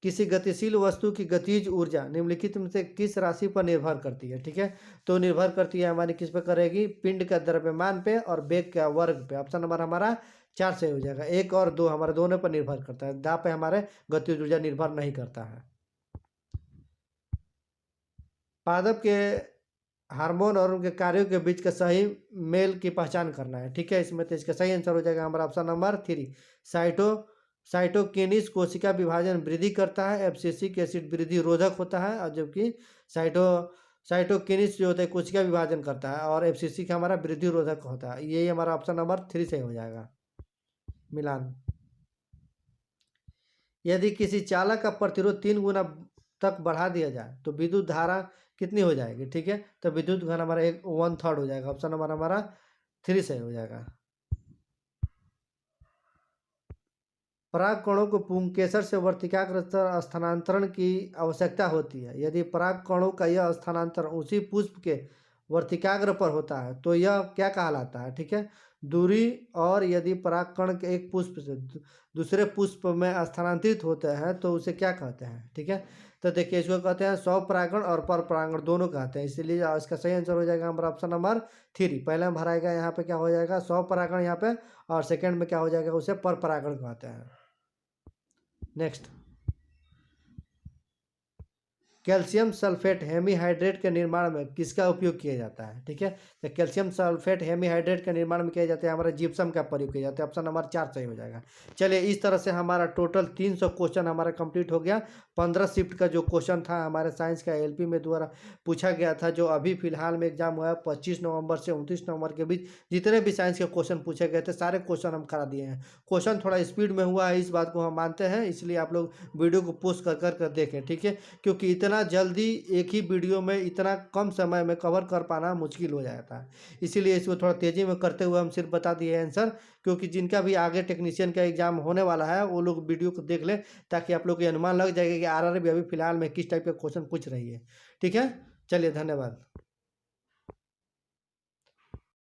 किसी गतिशील वस्तु की गतिज ऊर्जा निम्नलिखित में से किस राशि पर निर्भर करती है? ठीक है, तो निर्भर करती है हमारी किस पर करेगी? पिंड का द्रव्यमान पे और वेग का वर्ग पे। ऑप्शन नंबर हमारा 4 से हो जाएगा। 1 और 2 हमारे दोनों पर निर्भर करता है, दाब पे हमारे गतिज ऊर्जा निर्भर नहीं करता है। पादप के हार्मोन और उनके कार्यों के बीच का सही मेल की पहचान करना है। ठीक है, इसमें तो इसका सही आंसर हो जाएगा हमारा ऑप्शन नंबर 3, साइटोकिनिस कोशिका विभाजन वृद्धि करता है, एब्सिसिक एसिड वृद्धि रोधक होता है, और जबकि साइटोकिनिस जो होता है कोशिका विभाजन करता है और एब्सिसिक हमारा वृद्धि रोधक होता है। यही हमारा ऑप्शन नंबर 3 से हो जाएगा। मिलान, यदि किसी चालक का प्रतिरोध 3 गुना तक बढ़ा दिया जाए तो विद्युत धारा कितनी हो जाएगी? ठीक है, तो विद्युत घन हमारा 1/3 हो जाएगा। ऑप्शन नंबर हमारा 3 से हो जाएगा। पराग कणों को पुंकेसर से वर्तिकाग्र स्थानांतरण की आवश्यकता होती है। यदि पराग कणों का यह स्थानांतरण उसी पुष्प के वर्तिकाग्र पर होता है तो यह क्या कहलाता है? ठीक है, दूरी। और यदि परागकण के एक पुष्प से दूसरे पुष्प में स्थानांतरित होते हैं तो उसे क्या कहते हैं? ठीक है, तो देखिए इसको कहते हैं स्वपरागण और परपरागण दोनों कहते हैं, इसलिए इसका सही आंसर हो जाएगा हमारा ऑप्शन नंबर 3। पहले हम भराएगा यहाँ पे क्या हो जाएगा? स्वपरागण यहाँ पे, और सेकंड में क्या हो जाएगा? उसे परपरागण कहते हैं। नेक्स्ट, कैल्शियम सल्फेट हेमीहाइड्रेट के निर्माण में किसका उपयोग किया जाता है? ठीक है, तो कैल्शियम सल्फेट हेमीहाइड्रेट के निर्माण में किया जाता है हमारा जिप्सम का प्रयोग किया जाता है। ऑप्शन नंबर 4 सही हो जाएगा। चलिए, इस तरह से हमारा टोटल 300 क्वेश्चन हमारा कंप्लीट हो गया। 15 शिफ्ट का जो क्वेश्चन था हमारे साइंस का एलपी में द्वारा पूछा गया था, जो अभी फिलहाल में एग्जाम हुआ है 25 नवंबर से 29 नवंबर के बीच जितने भी साइंस के क्वेश्चन पूछे गए थे सारे क्वेश्चन हम करा दिए हैं। क्वेश्चन थोड़ा स्पीड में हुआ है, इस बात को हम मानते हैं, इसलिए आप लोग वीडियो को पोस्ट कर देखें। ठीक है, क्योंकि इतना जल्दी एक ही वीडियो में इतना कम समय में कवर कर पाना मुश्किल हो जाता है, इसीलिए इसको थोड़ा तेज़ी में करते हुए हम सिर्फ बता दिए आंसर, क्योंकि जिनका भी आगे टेक्नीशियन का एग्जाम होने वाला है वो लोग वीडियो को देख लें, ताकि आप लोग को अनुमान लग जाएगा कि आरआरबी अभी फिलहाल में किस टाइप का क्वेश्चन पूछ रही है। ठीक है, चलिए, धन्यवाद।